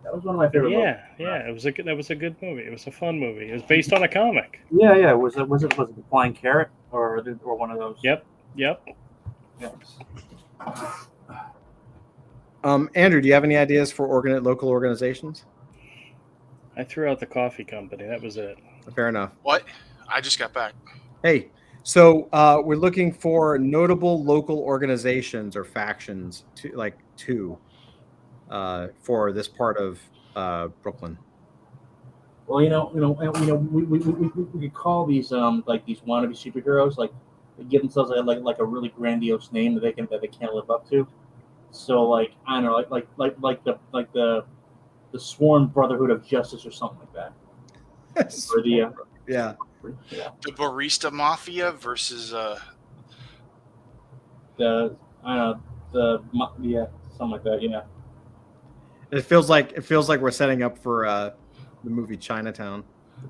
That was one of my favorite movies. Yeah. That was a good movie. It was a fun movie. It was based on a comic. Yeah. Was it the Flying Carrot or one of those? Yep. Yes. Andrew, do you have any ideas for local organizations? I threw out the coffee company. That was it. Fair enough. What? I just got back. Hey, so we're looking for notable local organizations or factions for this part of Brooklyn. Well, we could call these like these wannabe superheroes, like they give themselves like a really grandiose name that they can't live up to. So like I don't know, like the Sworn Brotherhood of Justice or something like that. Or the yeah. The Barista Mafia versus something like that. Yeah. It feels like we're setting up for the movie Chinatown.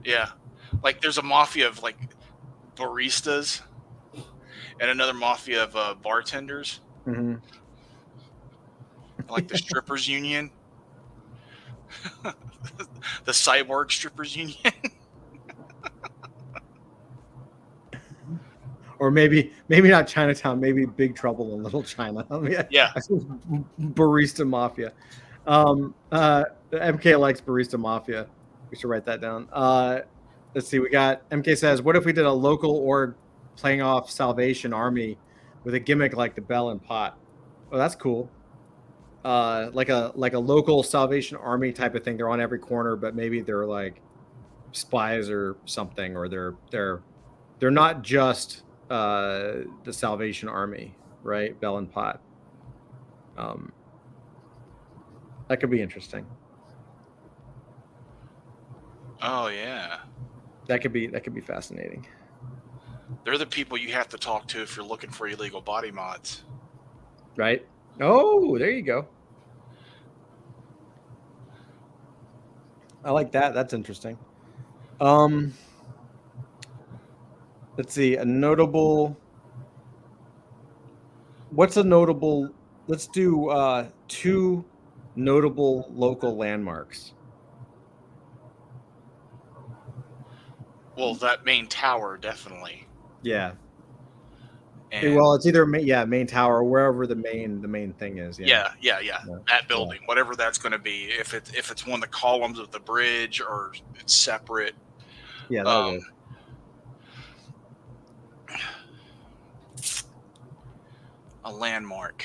yeah, like there's a mafia of like baristas and another mafia of bartenders, Mm-hmm. like the strippers union, the cyborg strippers union. Or maybe not Chinatown, maybe Big Trouble in Little China. Yeah. Barista Mafia. MK likes Barista Mafia. We should write that down. Let's see. We got MK says, what if we did a local org playing off Salvation Army with a gimmick like the bell and pot? Oh, that's cool. Like a local Salvation Army type of thing. They're on every corner, but maybe they're like spies or something, or they're not just the Salvation Army, right? Bell and pot. That could be interesting. Oh yeah, That could be fascinating. they're the people you have to talk to if you're looking for illegal body mods. Right? Oh, there you go. I like that. That's interesting. Let's see. What's a notable? Let's do 2 notable local landmarks. Well, that main tower definitely. Yeah. And Well, it's either main tower or wherever the main thing is. yeah. That building, whatever that's going to be. If it's one of the columns of the bridge or it's separate. Yeah. That'll work. A landmark.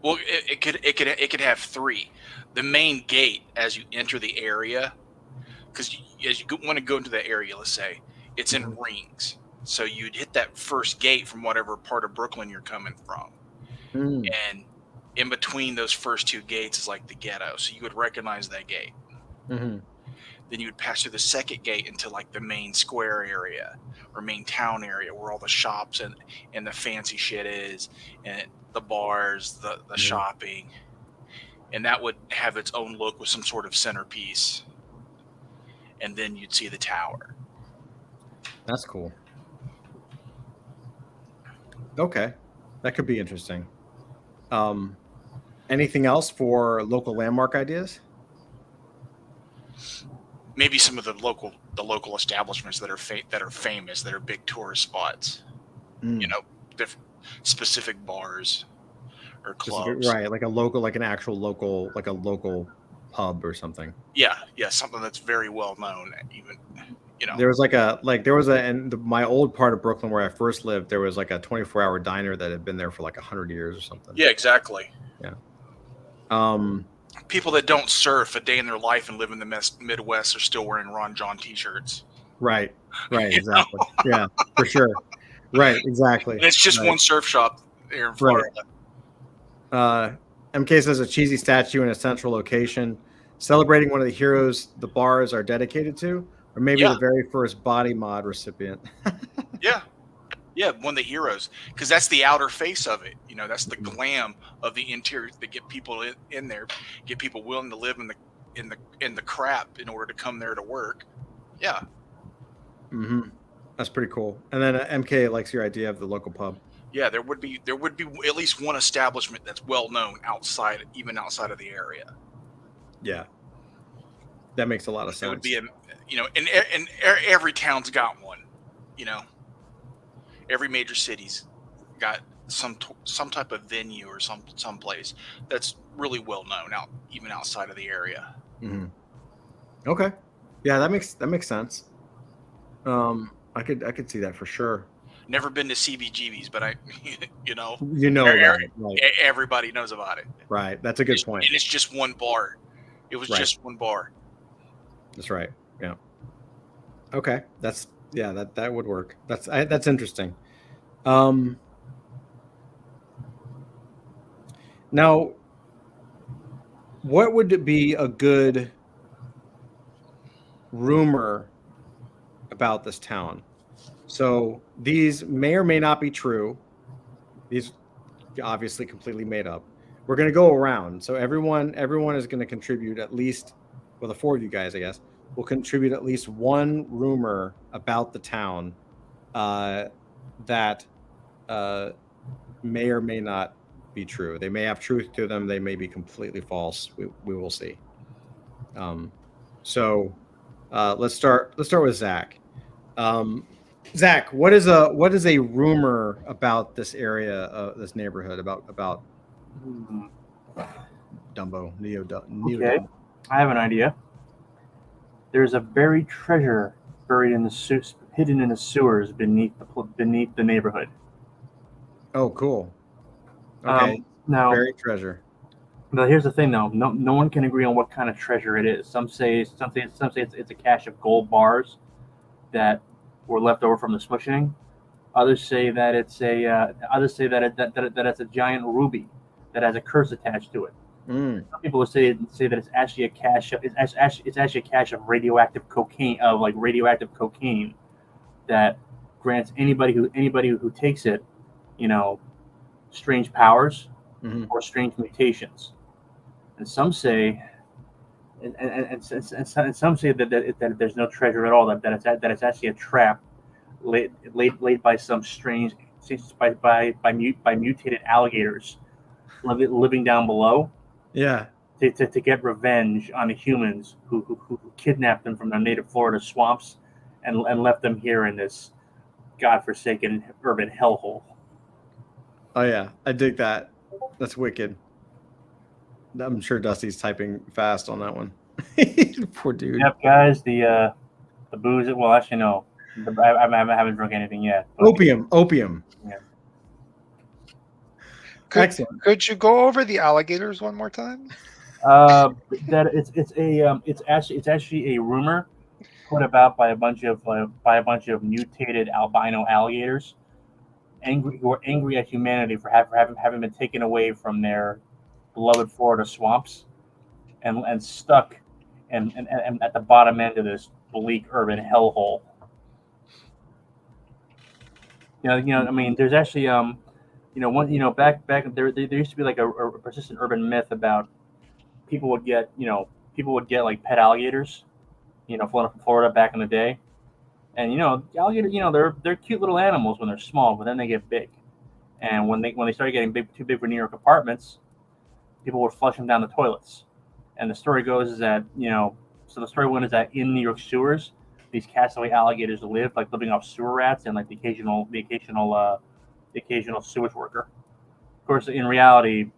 Well, it could have 3. The main gate as you enter the area, because as you want to go into the area, let's say it's in rings, so you'd hit that first gate from whatever part of Brooklyn you're coming from, and in between those first 2 gates is like the ghetto, so you would recognize that gate. Mm-hmm. Then you would pass through the second gate into like the main square area or main town area where all the shops and the fancy shit is, and the bars, the shopping, and that would have its own look with some sort of centerpiece. And then you'd see the tower. That's cool. Okay, that could be interesting. Anything else for local landmark ideas? Maybe some of the local establishments that are famous, that are big tourist spots. Different specific bars or clubs. Right, like an actual local, like a local pub or something. Yeah, something that's very well known, even You know, There was my old part of Brooklyn where I first lived, there was like a 24-hour diner that had been there for like 100 years or something. yeah, exactly. Yeah. People that don't surf a day in their life and live in the Midwest are still wearing Ron John t-shirts. Right. Exactly. Yeah, for sure. Right. Exactly. And it's just one surf shop here in Florida. MK says a cheesy statue in a central location, celebrating one of the heroes the bars are dedicated to, or maybe the very first body mod recipient. Yeah, one of the heroes, because that's the outer face of it. You know, that's the glam of the interior that get people in there, get people willing to live in the crap in order to come there to work. Yeah. Mm-hmm. That's pretty cool. And then MK likes your idea of the local pub. Yeah, there would be at least one establishment that's well known outside of the area. Yeah, that makes a lot of sense. It would be and every town's got one. You know, every major city's got some type of venue or some place that's really well known even outside of the area. Mm-hmm. Okay, yeah, that makes sense. I could see that for sure. Never been to CBGB's, but everybody knows about it. Right, that's a good point. And it's just one bar. It was just one bar. That's right. Yeah. Okay, that would work. That's interesting. Now, what would be a good rumor about this town? So these may or may not be true. These obviously completely made up. We're going to go around. So everyone is going to contribute at least, well, the four of you guys, I guess, will contribute at least one rumor about the town that may or may not be true. They may have truth to them. They may be completely false. We will see. So let's start with Zach. Zach, what is a rumor about this area, this neighborhood, about Dumbo, Neo Okay, I have an idea. There's a buried treasure buried hidden in the sewers beneath the neighborhood. Oh, cool. Okay, now buried treasure. But here's the thing, though. No one can agree on what kind of treasure it is. Some say it's a cache of gold bars that were left over from the Smushening. Others say that it's a giant ruby that has a curse attached to it. Some people would say that it's actually a cache of radioactive cocaine, that grants anybody who takes it, strange powers or strange mutations. And some say, and some say that there's no treasure at all. That it's actually a trap laid by some strange by mutated alligators living down below. Yeah. To get revenge on the humans who kidnapped them from their native Florida swamps and left them here in this godforsaken urban hellhole. Oh yeah, I dig that. That's wicked. I'm sure Dusty's typing fast on that one. Poor dude. Yep, guys. The booze. Well, actually, no. I haven't drunk anything yet. Opium. Yeah. Excellent. Could you go over the alligators one more time? That it's actually a rumor put about by a bunch of mutated albino alligators, who are angry at humanity for having been taken away from their beloved Florida swamps and stuck and at the bottom end of this bleak urban hellhole. I mean, there's actually back there used to be like a persistent urban myth about people would get like pet alligators, flown from Florida back in the day. And alligators, they're cute little animals when they're small, but then they get big. And when they started getting too big for New York apartments, people would flush them down the toilets. And the story goes is that so the story went is that in New York sewers, these castaway alligators live, like living off sewer rats and like the occasional sewage worker. Of course, in reality,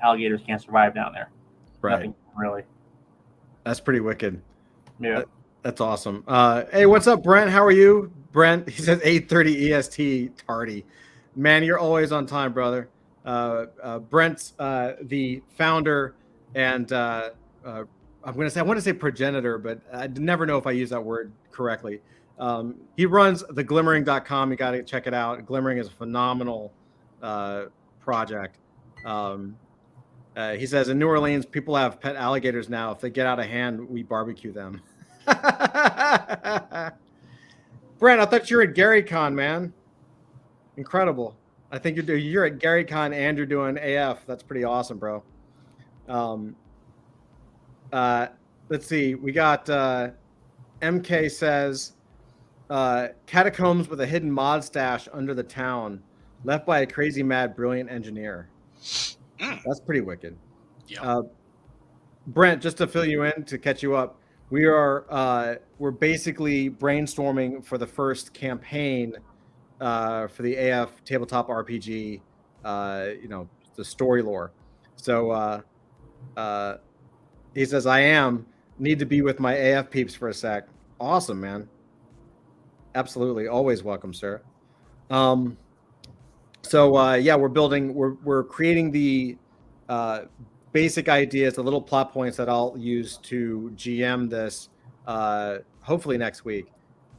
alligators can't survive down there. Right. Nothing really. That's pretty wicked. Yeah. That's awesome. Hey, what's up, Brent? How are you? Brent, he says 8:30 EST tardy. Man, you're always on time, brother. Brent's the founder and I want to say progenitor, but I never know if I use that word correctly. He runs theglimmering.com. You got to check it out. Glimmering is a phenomenal project. He says in New Orleans, people have pet alligators now. If they get out of hand, we barbecue them. Brent, I thought you were at GaryCon, man. Incredible. I think you're at GaryCon and you're doing AF. That's pretty awesome, bro. Let's see. We got MK says catacombs with a hidden mod stash under the town, left by a crazy, mad, brilliant engineer. That's pretty wicked. Yeah. Brent, just to fill you in, to catch you up, we're basically brainstorming for the first campaign for the AF tabletop RPG, the story lore. So he says, I need to be with my AF peeps for a sec. Awesome, man. Absolutely. Always welcome, sir. We're creating the basic ideas, the little plot points that I'll use to GM this hopefully next week.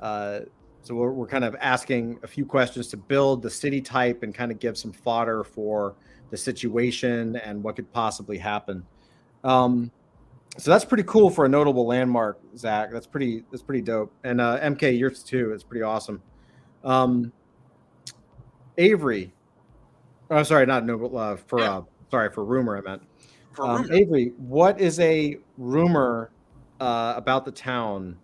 So we're kind of asking a few questions to build the city type and kind of give some fodder for the situation and what could possibly happen. So that's pretty cool for a notable landmark, Zach. That's pretty dope. And MK, yours too. It's pretty awesome. Avery. Oh, sorry, not noble. For rumor, I meant. For rumor. Avery, what is a rumor about the town?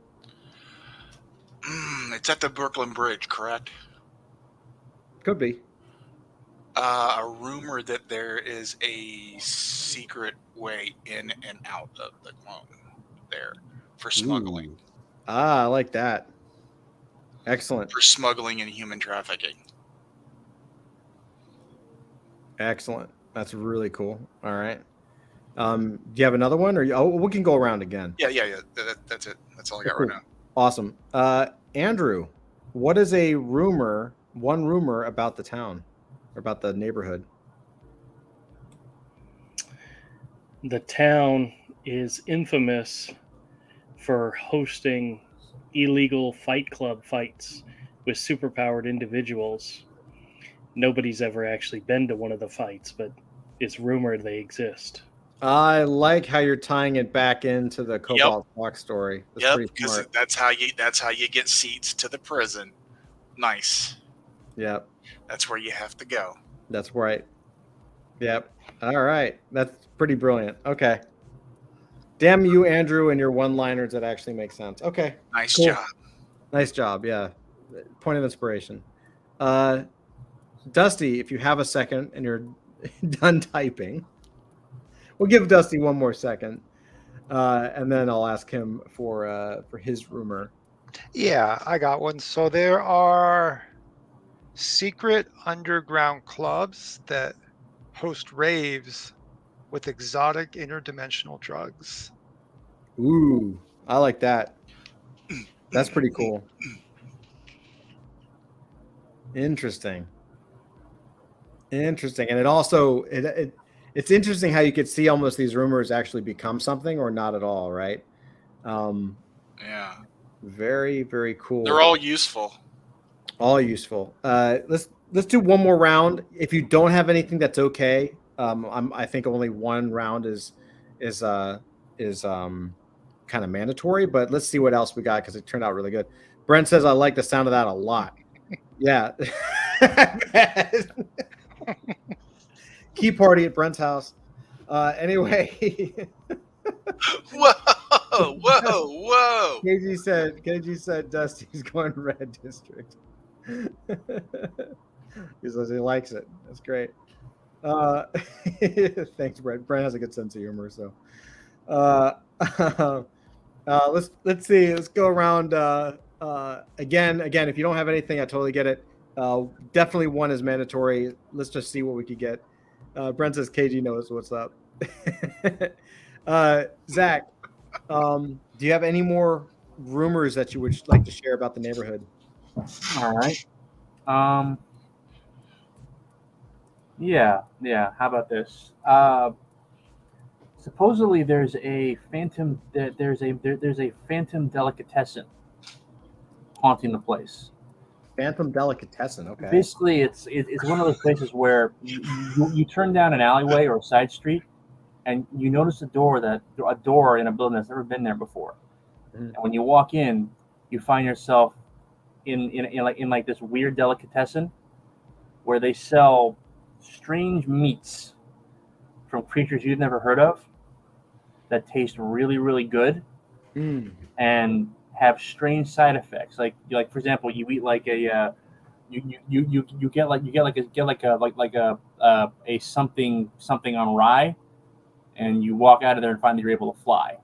It's at the Brooklyn Bridge, correct? Could be. A rumor that there is a secret way in and out of the clone there for smuggling. Ooh. I like that. Excellent. For smuggling and human trafficking. Excellent. That's really cool. All right. Do you have another one, or we can go around again? Yeah. That's it. That's all I got Cool. right now. Awesome. Andrew, what is one rumor about the town or about the neighborhood? The town is infamous for hosting illegal fight club fights with superpowered individuals. Nobody's ever actually been to one of the fights, but it's rumored they exist. I like how you're tying it back into the Cobalt Fox story. That's because that's how you get seats to the prison. Nice. Yep. That's where you have to go. That's right. Yep. All right. That's pretty brilliant. Okay. Damn you, Andrew, and your one-liners that actually make sense. Okay. Nice cool. job. Nice job. Yeah. Point of inspiration. Dusty, if you have a second and you're done typing, we'll give Dusty one more second, and then I'll ask him for his rumor. Yeah, I got one. So there are secret underground clubs that host raves with exotic interdimensional drugs. Ooh, I like that. That's pretty cool. Interesting. And it also it's interesting how you could see almost these rumors actually become something or not at all, right? Yeah. Very, very cool. They're all useful. All useful. Let's do one more round. If you don't have anything, that's okay. I think only one round is kind of mandatory, but let's see what else we got because it turned out really good. Brent says I like the sound of that a lot. Yeah. Key party at Brent's house. Anyway. Whoa. KG said Dusty's going red district. He says he likes it. That's great. Thanks, Brent. Brent has a good sense of humor, so let's see. Let's go around again. If you don't have anything, I totally get it. Definitely one is mandatory. Let's just see what we could get. Brent says KG knows what's up. Zach, do you have any more rumors that you would like to share about the neighborhood? All right. Yeah. How about this? Supposedly, there's a phantom delicatessen haunting the place. Phantom delicatessen. Okay. Basically, it's one of those places where you turn down an alleyway or a side street, and you notice a door in a building that's never been there before. And when you walk in, you find yourself in like this weird delicatessen where they sell strange meats from creatures you've never heard of that taste really, really good and have strange side effects. Like for example, you eat like a you get a something on rye, and you walk out of there and find that you're able to fly.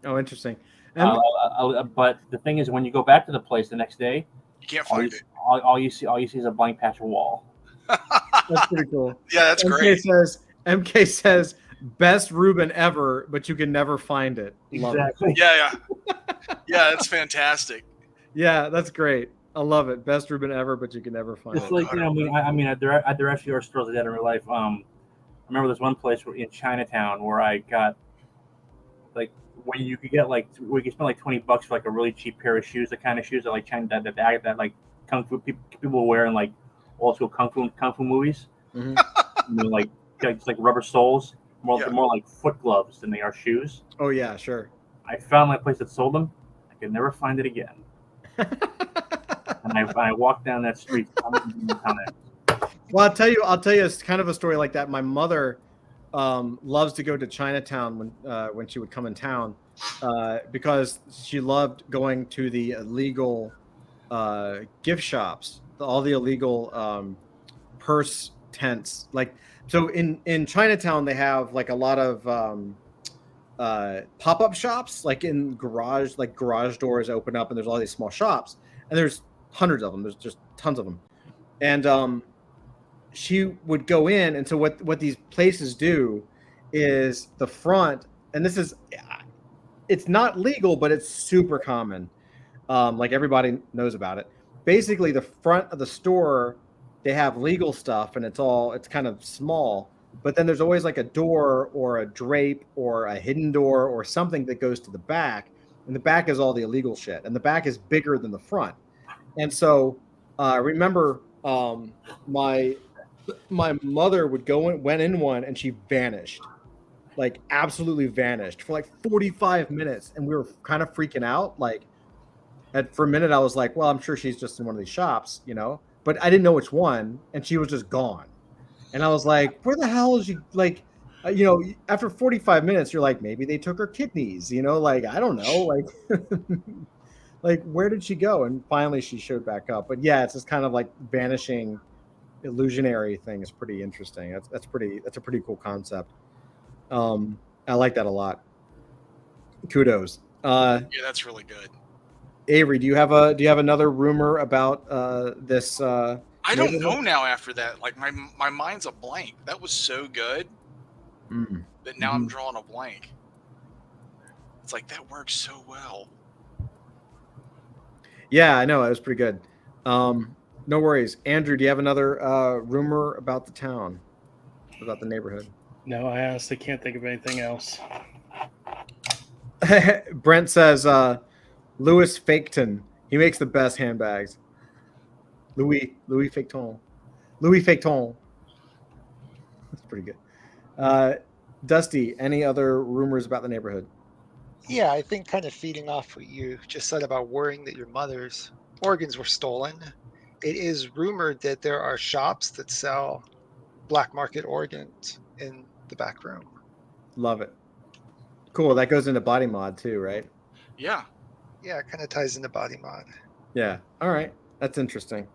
Oh, interesting. But the thing is, when you go back to the place the next day, You can't find it. all you see is a blank patch of wall. That's pretty cool. Yeah, that's great. MK says best Reuben ever, but you can never find it. Love Exactly. Yeah. Yeah, that's fantastic. Yeah, that's great. I love it. Best Reuben ever, but you can never find It's it. like, there actually are stores like that in real life. I remember there's one place in Chinatown where I got where you could spend like $20 for like a really cheap pair of shoes, the kind of shoes that like China that like kung fu people wear in like old school kung fu movies. Mm-hmm. Like just like rubber soles, more like foot gloves than they are shoes. Oh yeah, sure. I found my place that sold them. I could never find it again. And I walked down that street. Well, I'll tell you, it's kind of a story like that. My mother loves to go to Chinatown when she would come in town because she loved going to the illegal gift shops, all the illegal purse tents. Like, so in Chinatown, they have like a lot of pop-up shops, like in garage doors open up, and there's all these small shops, and there's hundreds of them. There's just tons of them, and she would go in, and so what these places do is the front, and it's not legal, but it's super common. Like everybody knows about it. Basically, the front of the store, they have legal stuff, and it's kind of small, but then there's always like a door or a drape or a hidden door or something that goes to the back, and the back is all the illegal shit, and the back is bigger than the front. And so remember my mother went in one, and she vanished, like absolutely vanished for like 45 minutes, and we were kind of freaking out. Like for a minute I was like, well, I'm sure she's just in one of these shops, but I didn't know which one, and she was just gone. And I was like, where the hell is she? Like, after 45 minutes, you're like, maybe they took her kidneys, like, I don't know, like, like, where did she go? And finally she showed back up. But yeah, it's this kind of like vanishing illusionary thing is pretty interesting. That's a pretty cool concept. I like that a lot. Kudos. Yeah, that's really good. Avery, do you have another rumor about this? I don't know now after that. Like my mind's a blank. That was so good that now I'm drawing a blank. It's like that works so well. Yeah, I know. It was pretty good. No worries. Andrew, do you have another rumor about the town, about the neighborhood? No, I honestly can't think of anything else. Brent says Louis Faketon. He makes the best handbags. Louis Faketon. That's pretty good. Dusty, any other rumors about the neighborhood? Yeah, I think kind of feeding off what you just said about worrying that your mother's organs were stolen. It is rumored that there are shops that sell black market organs in the back room. Love it. Cool. That goes into body mod too, right? Yeah. Yeah, it kind of ties into body mod. Yeah. All right. That's interesting.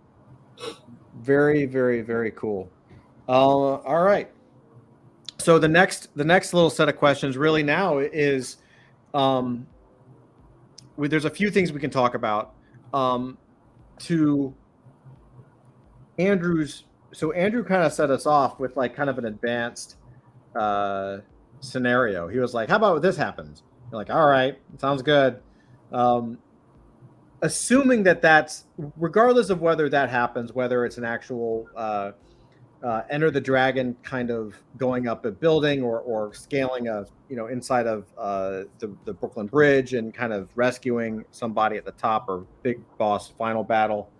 Very, very, very cool. All right. So the next little set of questions really now is, there's a few things we can talk about. To Andrew's, so Andrew kind of set us off with like kind of an advanced scenario. He was like, "How about this happens?" You're like, "All right, sounds good." Assuming that that's, regardless of whether that happens, whether it's an actual Enter the Dragon kind of going up a building or scaling a, inside of the Brooklyn Bridge and kind of rescuing somebody at the top, or big boss final battle.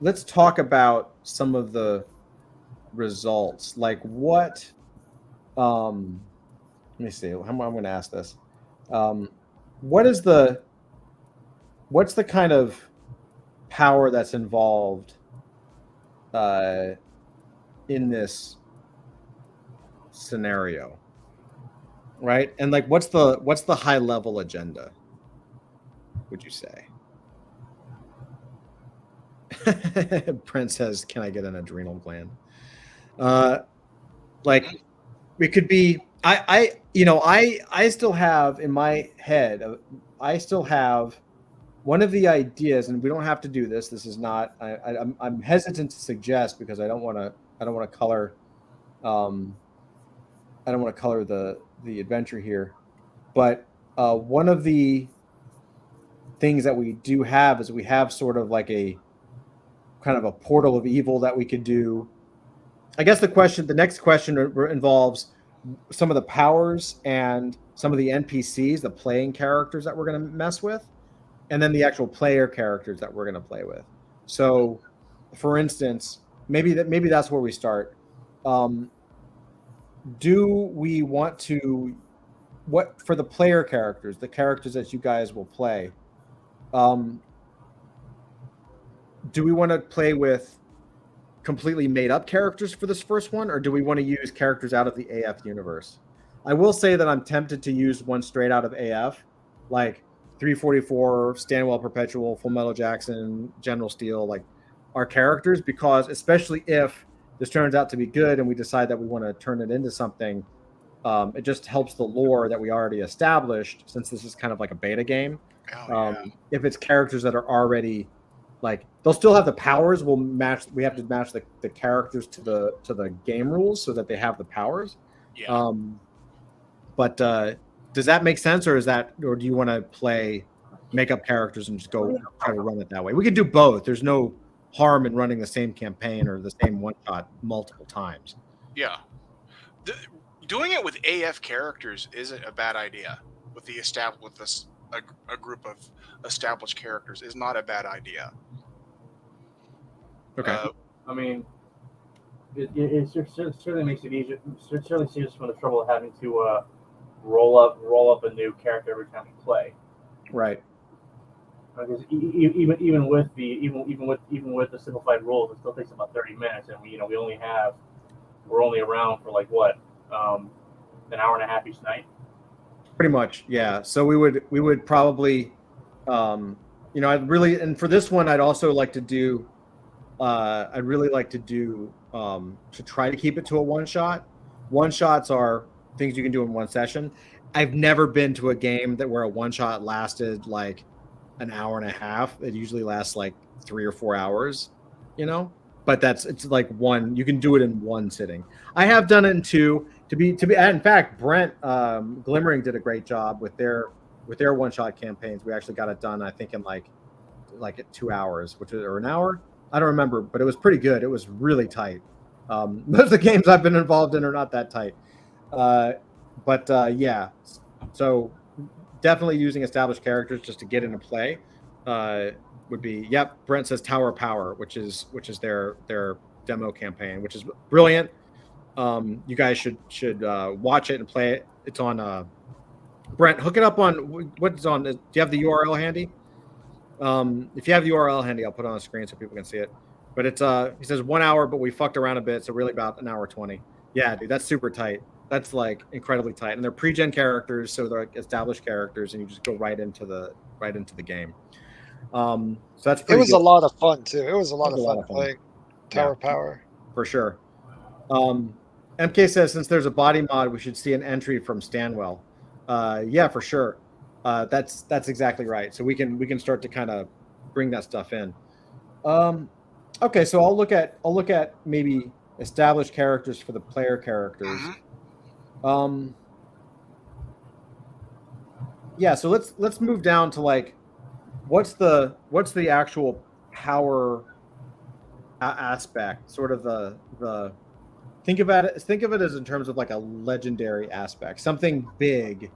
Let's talk about some of the results. Like what, let me see, how am I going to ask this? What's the kind of power that's involved in this scenario, right? And like, what's the high level agenda, would you say? Brent says, "Can I get an adrenal gland?" Like, it could be. I still have in my head. I still have one of the ideas, and we don't have to do this. This is not. I'm hesitant to suggest because I don't want to color. I don't want to color the adventure here, but one of the things that we do have is we have sort of like a kind of a portal of evil that we could do. I guess the next question involves some of the powers and some of the NPCs, the playing characters that we're going to mess with, and then the actual player characters that we're going to play with. So, for instance, maybe that's where we start. Do we want to, what for the player characters, the characters that you guys will play? Do we want to play with completely made up characters for this first one, or do we want to use characters out of the AF universe? I will say that I'm tempted to use one straight out of AF, like 344, Stanwell Perpetual, Full Metal Jackson, General Steel, like our characters, because especially if this turns out to be good and we decide that we want to turn it into something, it just helps the lore that we already established, since this is kind of like a beta game. If it's characters that are already, like, they'll still have the powers. We have to match the characters to the game rules so that they have the powers. Yeah. But does that make sense, or do you want to make up characters and just go try to run it that way? We can do both. There's no harm in running the same campaign or the same one shot multiple times. Yeah. Doing it with AF characters isn't a bad idea. A group of established characters is not a bad idea. Okay. I mean, it certainly makes it easier. It certainly saves us from the trouble of having to roll up a new character every time we play. Right. Because even with the simplified rules, it still takes about 30 minutes, and we're only around for like what, an hour and a half each night. Pretty much, yeah. So we would probably, and for this one, I'd also like to do, I'd really like to do, to try to keep it to a one shot. One shots are things you can do in one session. I've never been to a game where a one shot lasted like an hour and a half. It usually lasts like 3 or 4 hours, but it's like one, you can do it in one sitting. I have done it in two. To be, in fact, Brent Glimmering did a great job with their one shot campaigns. We actually got it done, I think, in like 2 hours, or an hour. I don't remember, but it was pretty good. It was really tight. Most of the games I've been involved in are not that tight. Yeah. So definitely using established characters just to get into play would be. Yep. Brent says Tower of Power, which is their demo campaign, which is brilliant. You guys should watch it and play it. It's on Brent, hook it up on what's on. Do you have the URL handy? If you have the URL handy, I'll put it on the screen so people can see it. But it's he says 1 hour, but we fucked around a bit, so really about an hour 20. Yeah, dude, that's super tight. That's like incredibly tight, and they're pre-gen characters, so they're like established characters, and you just go right into the game. So that's pretty. It was good. a lot of fun too. It was a lot of fun playing Tower Power for sure. MK says, since there's a body mod, we should see an entry from Stanwell. Yeah, for sure. That's exactly right. So we can start to kind of bring that stuff in. Okay, so I'll look at maybe establish characters for the player characters. Yeah, so let's move down to like what's the actual power aspect, sort of the think of it as in terms of like a legendary aspect, something big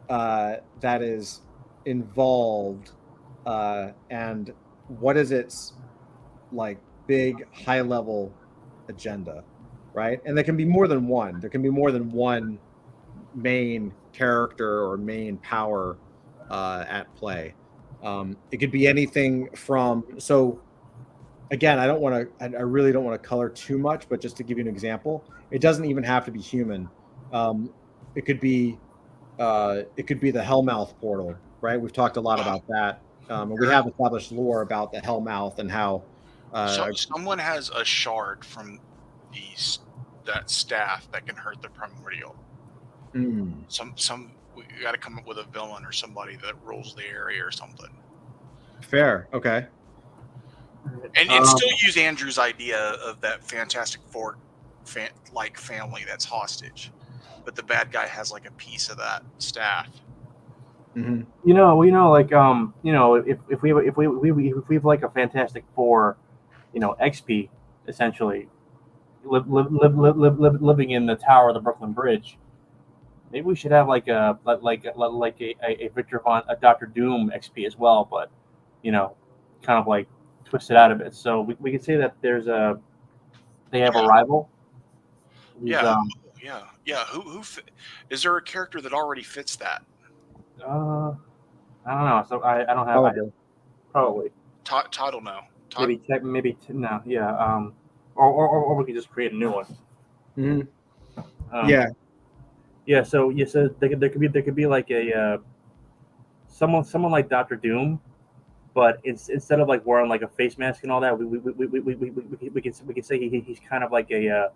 that is involved, and what is its like big high level agenda, right? And there can be more than one. There can be more than one main character or main power at play. It could be anything from, so again, I really don't want to color too much, but just to give you an example, it doesn't even have to be human. It could be the Hellmouth portal, right? We've talked a lot about that. And we have established lore about the Hellmouth and how so someone has a shard from that staff that can hurt the primordial. We got to come up with a villain or somebody that rules the area or something. Fair, okay. And still use Andrew's idea of that Fantastic Four like family that's hostage, but the bad guy has like a piece of that staff. Like if we have like a Fantastic Four, XP essentially living in the tower of the Brooklyn Bridge. Maybe we should have like a Victor a Dr. Doom XP as well, but kind of like twist it out a bit. So we could say that they have a rival. Yeah. Who is there a character that already fits that? I don't know. So I don't have probably. Todd will know. Maybe no. Yeah. Or we could just create a new one. Yeah. So there could be like a someone like Dr. Doom, but instead of like wearing like a face mask and all that, we can say he's kind of like a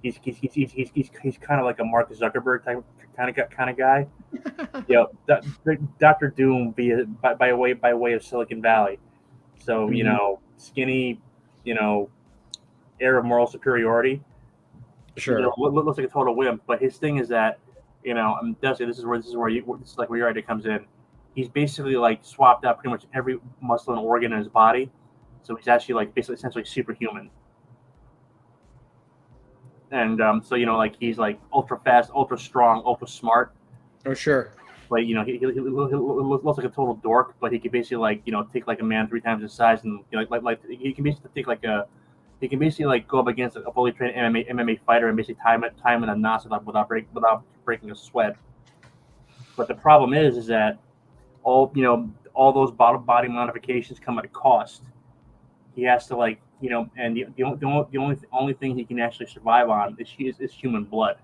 he's kind of like a Mark Zuckerberg type kind of guy. Dr. Doom by way of Silicon Valley. So skinny, air of moral superiority. Sure. Looks like a total wimp, but his thing is that, Dusty, this is where your idea comes in. He's basically like swapped out pretty much every muscle and organ in his body, so he's actually like basically essentially superhuman. And so like he's like ultra fast, ultra strong, ultra smart. Oh sure. Like he looks like a total dork, but he can basically like take like a man 3 times his size, and like he can basically take like a. He can basically like go up against a fully trained MMA fighter and basically time in a knots without breaking a sweat. But the problem is that all those body modifications come at a cost. He has to and the only thing he can actually survive on is human blood.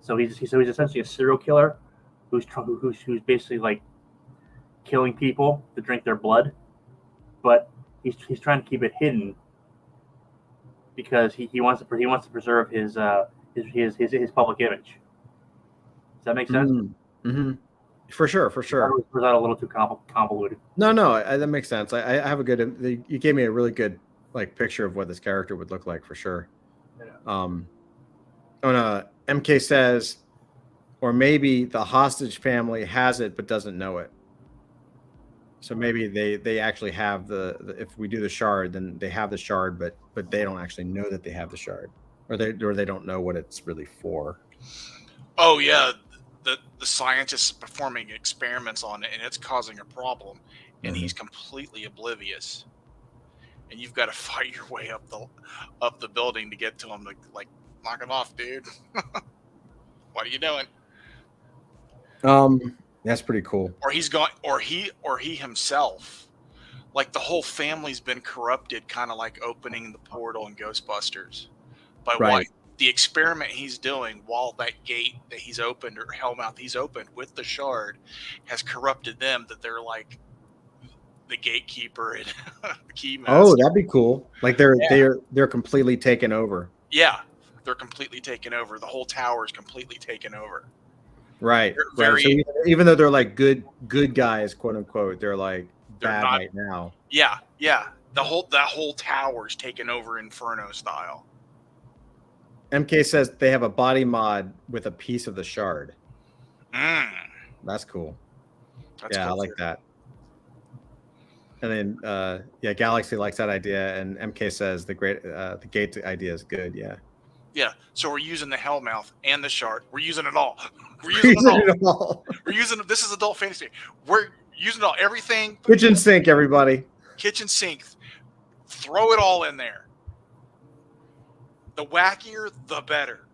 So he's essentially a serial killer who's basically like killing people to drink their blood, but he's trying to keep it hidden. Because he wants to preserve his public image. Does that make sense? Mm-hmm. For sure. Was that a little too convoluted? No, that makes sense. I have a good. You gave me a really good like picture of what this character would look like for sure. Yeah. MK says, or maybe the hostage family has it but doesn't know it. So maybe they actually have if we do the shard, then they have the shard, but they don't actually know that they have the shard, or they don't know what it's really for. Oh yeah, the scientist is performing experiments on it, and it's causing a problem, and he's completely oblivious. And you've got to fight your way up the building to get to him to like knock him off, dude. What are you doing? That's pretty cool. Or he's going, or he himself, like the whole family's been corrupted, kind of like opening the portal in Ghostbusters. By what the experiment he's doing while that gate that he's opened, or Hellmouth he's opened with the shard, has corrupted them, that they're like the gatekeeper and the keymaster. Oh, that'd be cool. Like they're completely taken over. Yeah, they're completely taken over. The whole tower is completely taken over. Right. So even though they're like good guys, quote unquote, they're like bad right now. Yeah. That whole tower's taken over Inferno style. MK says they have a body mod with a piece of the shard. That's cool. That's I cool like too. that. And then Galaxy likes that idea, and MK says the gate idea is good. Yeah. Yeah. So we're using the Hellmouth and the shard. We're using it all. We're using it all. We're using this is adult fantasy. We're using it all. Everything. Kitchen sink, everybody. Kitchen sink. Throw it all in there. The wackier, the better.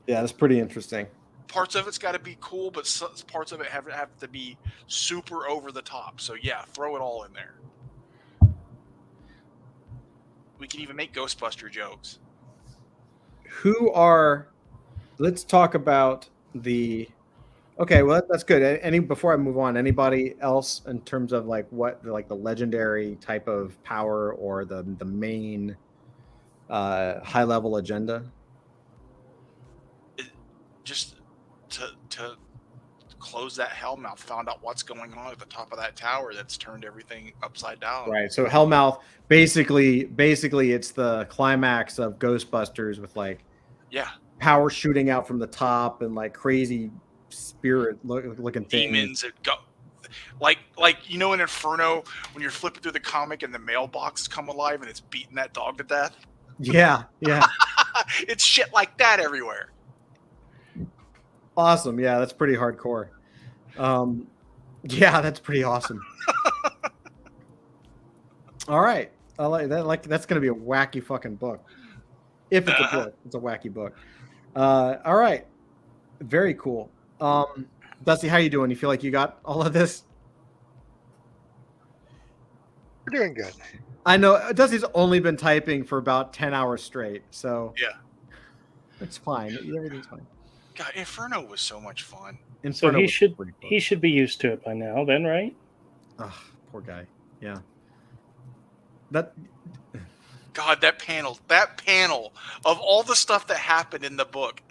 Yeah, that's pretty interesting. Parts of it's got to be cool, but parts of it have to be super over the top. So yeah, throw it all in there. We can even make Ghostbuster jokes. Let's talk about the. Okay, well that's good. Before I move on, anybody else in terms of like what like the legendary type of power or the main high level agenda? Just to close that Hellmouth, found out what's going on at the top of that tower that's turned everything upside down. Right. So Hellmouth basically it's the climax of Ghostbusters with like power shooting out from the top and like crazy spirit looking demons things. That go like in Inferno when you're flipping through the comic and the mailbox come alive and it's beating that dog to death. Yeah. It's shit like that everywhere. Awesome. Yeah, that's pretty hardcore. Yeah, that's pretty awesome. All right. I like that. Like that's gonna be a wacky fucking book. If it's a book, it's a wacky book. All right. Very cool. Dusty, how you doing? You feel like you got all of this? We're doing good. I know Dusty's only been typing for about 10 hours straight, so yeah, it's fine. Everything's fine. God, Inferno was so much fun. Inferno so he should be used to it by now, then, right? Oh, poor guy. Yeah. God, that panel of all the stuff that happened in the book,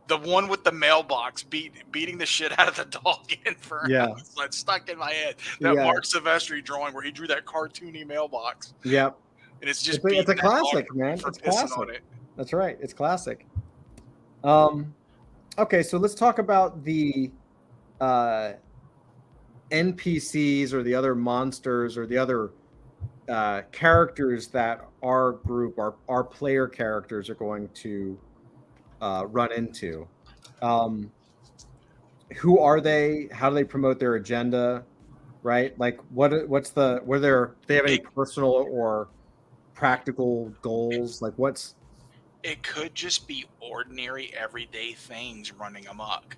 the one with the mailbox beating the shit out of the dog in Inferno. Yeah. It's like stuck in my head. That Mark Silvestri drawing where he drew that cartoony mailbox. Yep. And it's just it's a classic, man. It's classic. On it. That's right. It's classic. Okay, so let's talk about the NPCs or the other monsters or the other characters that our group, our player characters are going to run into. Who are they? How do they promote their agenda? Right? Like do they have any personal or practical goals? Like it could just be ordinary everyday things running amok.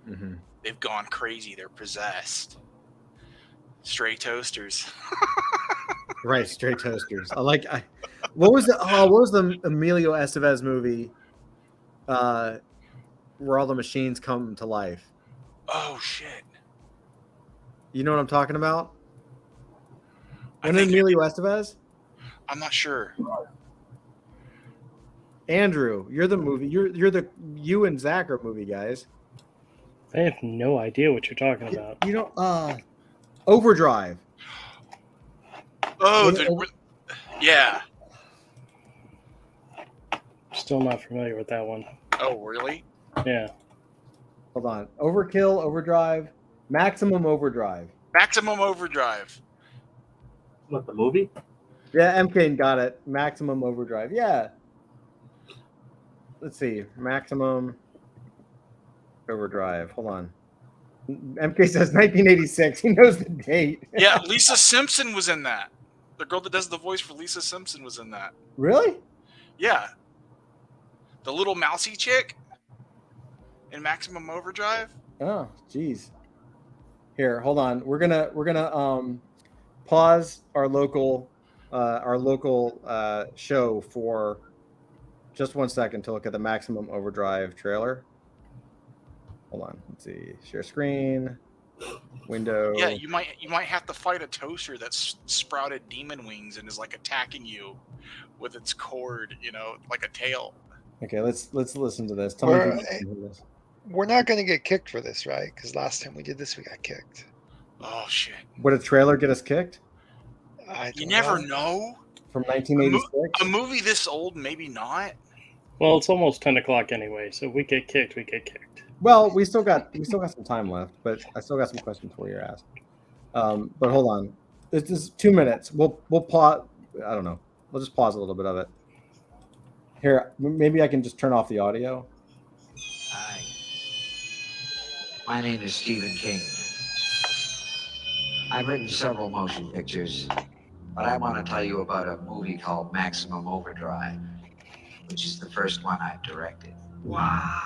Mm-hmm. They've gone crazy. They're possessed. Stray toasters. Right, stray toasters. What was the Emilio Estevez movie where all the machines come to life? Oh shit. You know what I'm talking about? Emilio Estevez? I'm not sure. Andrew, you're the movie. You and Zach are movie guys. I have no idea what you're talking about. You know, Overdrive. Oh, yeah. Still not familiar with that one. Oh, really? Yeah. Hold on. Overkill, Overdrive, Maximum Overdrive. Maximum Overdrive. What, the movie? Yeah, MK got it. Maximum Overdrive. Yeah. Let's see. Maximum Overdrive. Hold on. MK says 1986. He knows the date. Yeah, Lisa Simpson was in that. The girl that does the voice for Lisa Simpson was in that. Really? Yeah. The little mousy chick in Maximum Overdrive. Oh, geez. Here, hold on. We're gonna pause our local show for just 1 second to look at the Maximum Overdrive trailer. Hold on. Let's see. Share screen. Window. Yeah, you might have to fight a toaster that's sprouted demon wings and is like attacking you with its cord, like a tail. Okay, let's listen to this. Tell me if you can hear this. We're not going to get kicked for this, right? Because last time we did this, we got kicked. Oh shit! Would a trailer get us kicked? You never know. From 1986. A movie this old, maybe not. Well, it's almost 10 o'clock anyway, so if we get kicked, we get kicked. Well, we still got some time left, but I still got some questions for your ask. But hold on, this is 2 minutes. We'll pause. I don't know. We'll just pause a little bit of it. Here, maybe I can just turn off the audio. Hi, my name is Stephen King. I've written several motion pictures, but I want to tell you about a movie called Maximum Overdrive, which is the first one I've directed. Wow.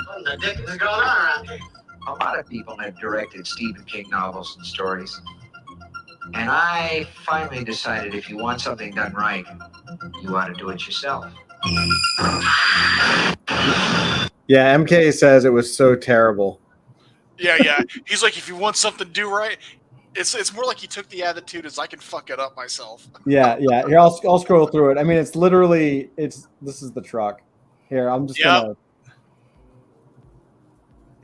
What the dick is going on around here? A lot of people have directed Stephen King novels and stories. And I finally decided if you want something done right, you ought to do it yourself. Yeah, MK says it was so terrible. Yeah. He's like, if you want something to do right, it's more like he took the attitude as I can fuck it up myself. Yeah. Here, I'll scroll through it. I mean, it's literally this is the truck. Here, I'm just gonna.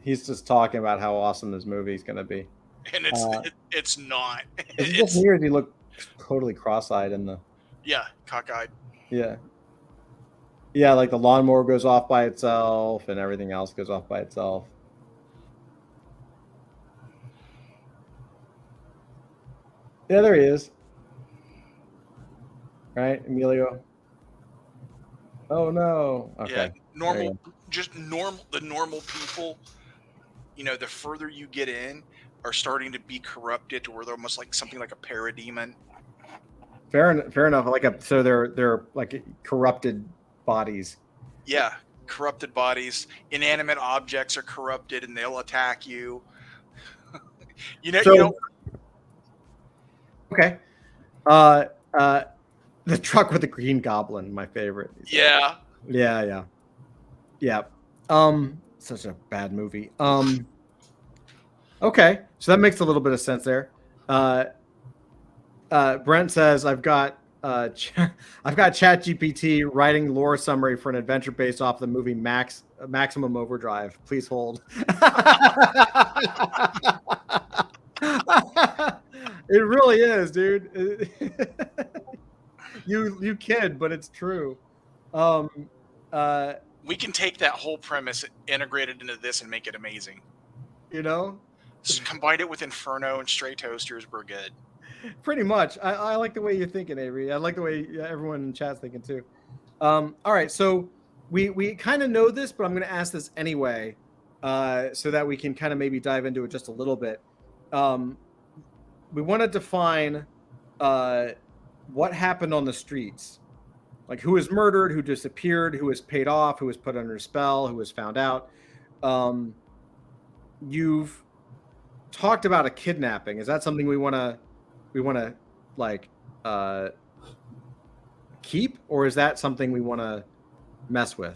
He's just talking about how awesome this movie is gonna be, and it's not. Is it just weird? He looked totally cross-eyed in the. Yeah, cockeyed. Yeah, like the lawnmower goes off by itself, and everything else goes off by itself. Yeah, there he is. Right, Emilio. Oh no. Okay. Yeah, the normal people, the further you get in, are starting to be corrupted to where they're almost like something like a parademon. Fair enough. So they're like corrupted bodies. Yeah, corrupted bodies. Inanimate objects are corrupted, and they'll attack you. Okay. The truck with the green goblin, my favorite. Yeah. Such a bad movie. Okay, so that makes a little bit of sense there. Brent says, I've got ChatGPT writing lore summary for an adventure based off the movie Maximum Overdrive. Please hold. It really is, dude. You kid, but it's true. We can take that whole premise, integrate it into this, and make it amazing. Just combine it with Inferno and Stray Toasters. We're good. Pretty much. I like the way you're thinking, Avery. I like the way everyone in chat's thinking too. All right, so we kind of know this, but I'm going to ask this anyway, so that we can kind of maybe dive into it just a little bit. We want to define what happened on the streets, like who was murdered, who disappeared, who was paid off, who was put under a spell, who was found out. You've talked about a kidnapping. Is that something we want to like keep, or is that something we want to mess with?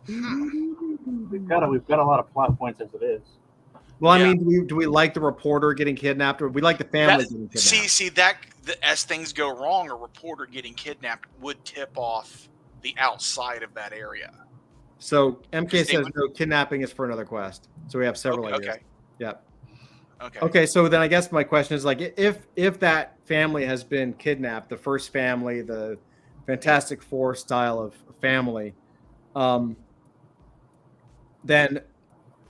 We've got a lot of plot points as it is. Well, I mean, do we like the reporter getting kidnapped, or we like the family getting kidnapped? See that as things go wrong, a reporter getting kidnapped would tip off the outside of that area. So MK says no, kidnapping is for another quest. So we have several ideas. Okay. Yep. Okay. Okay. So then I guess my question is like, if that family has been kidnapped, the first family, the Fantastic Four style of family, then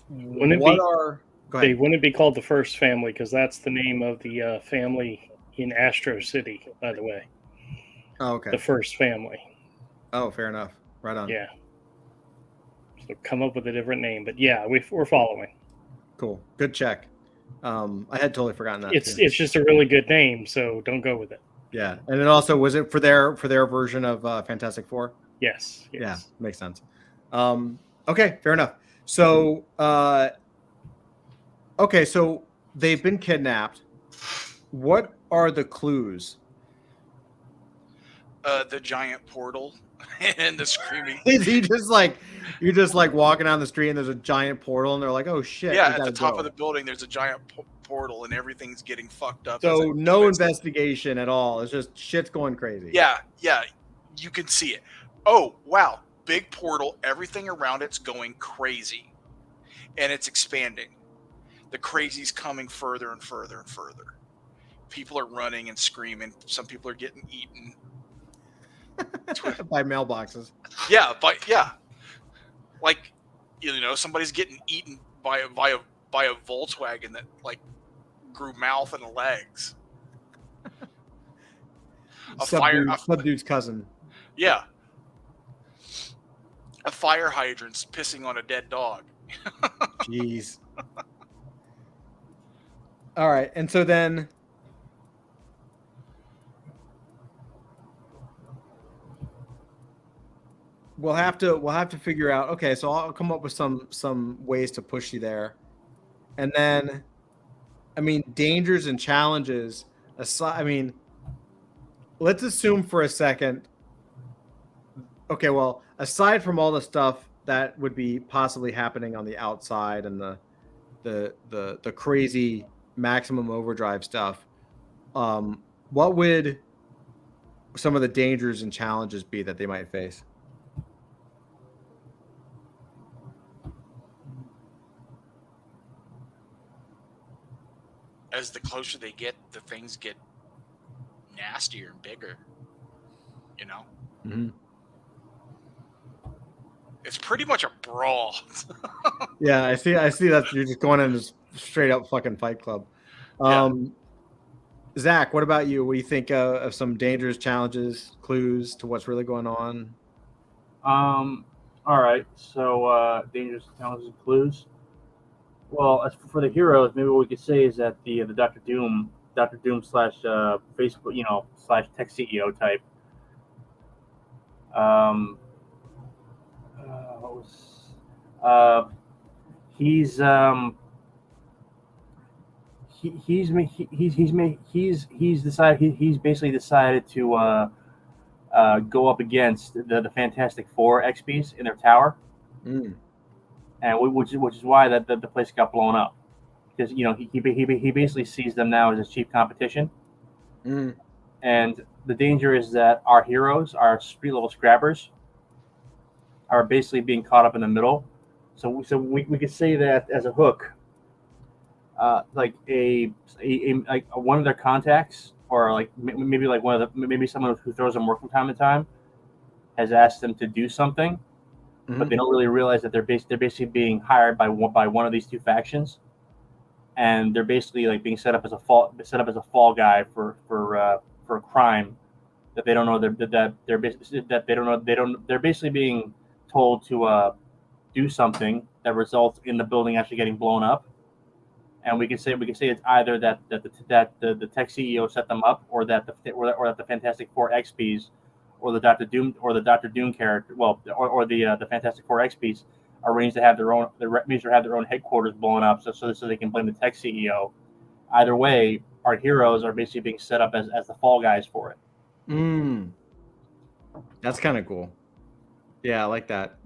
wouldn't it be called the First Family, because that's the name of the family in Astro City, by the way. Oh, okay. The First Family. Oh, fair enough. Right on. Yeah. So come up with a different name, but yeah, we're following. Cool. Good check. I had totally forgotten that. It's just a really good name, so don't go with it. Yeah, and it also was it for their version of Fantastic Four? Yes. Yeah, makes sense. Okay, fair enough. So, okay, so they've been kidnapped. What are the clues? The giant portal and the screaming. You're just like walking down the street and there's a giant portal and they're like, oh shit. Yeah, at the top of the building there's a giant portal and everything's getting fucked up. So no investigation at all. It's just shit's going crazy. Yeah, you can see it. Oh wow, big portal. Everything around it's going crazy. and it's expanding. The crazy's coming further and further and further. People are running and screaming. Some people are getting eaten by mailboxes. Yeah, like somebody's getting eaten by a Volkswagen that like grew mouth and legs. Some dude's cousin. Yeah. A fire hydrant's pissing on a dead dog. Jeez. All right, and so then we'll have to figure out. Okay, so I'll come up with some ways to push you there, and then, I mean, dangers and challenges aside. I mean, let's assume for a second. Okay, well, aside from all the stuff that would be possibly happening on the outside and the crazy maximum overdrive stuff, what would some of the dangers and challenges be that they might face? As the closer they get, the things get nastier and bigger. Mm-hmm. It's pretty much a brawl. Yeah, I see that you're just going in this straight up fucking Fight Club. Zach, what about you? What do you think of some dangers, challenges, clues to what's really going on? All right. So dangers, challenges, and clues. Well, as for the heroes, maybe what we could say is that the Dr. Doom slash Facebook, slash tech CEO type. He's basically decided to go up against the Fantastic Four XPs in their tower, and which is why the place got blown up, because he basically sees them now as his chief competition, and the danger is that our heroes, our street level scrabbers, are basically being caught up in the middle. So we could say that as a hook, like one of their contacts, or like maybe someone who throws them work from time to time, has asked them to do something, but they don't really realize that they're basically being hired by one of these two factions, and they're basically like being set up as a fall guy for a crime that they don't know they're basically being told to do something that results in the building actually getting blown up. And we can say it's either that the tech CEO set them up, or that the Fantastic Four XPs, or the Dr. Doom character, or the Fantastic Four XPs arranged to have their own headquarters blown up, so they can blame the tech CEO. Either way, our heroes are basically being set up as the fall guys for it. That's kind of cool. Yeah, I like that.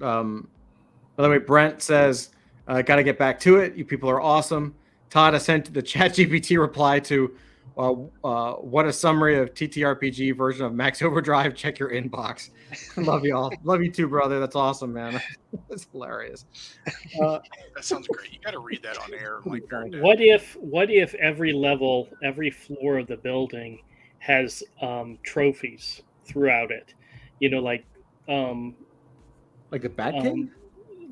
By the way, Brent says, got to get back to it. You people are awesome. Todd, I sent the ChatGPT reply to what a summary of TTRPG version of Max Overdrive. Check your inbox. Love you all. Love you too, brother. That's awesome, man. That's hilarious. That sounds great. You got to read that on air. Like, what if every level, every floor of the building has trophies throughout it? Like a bat cave?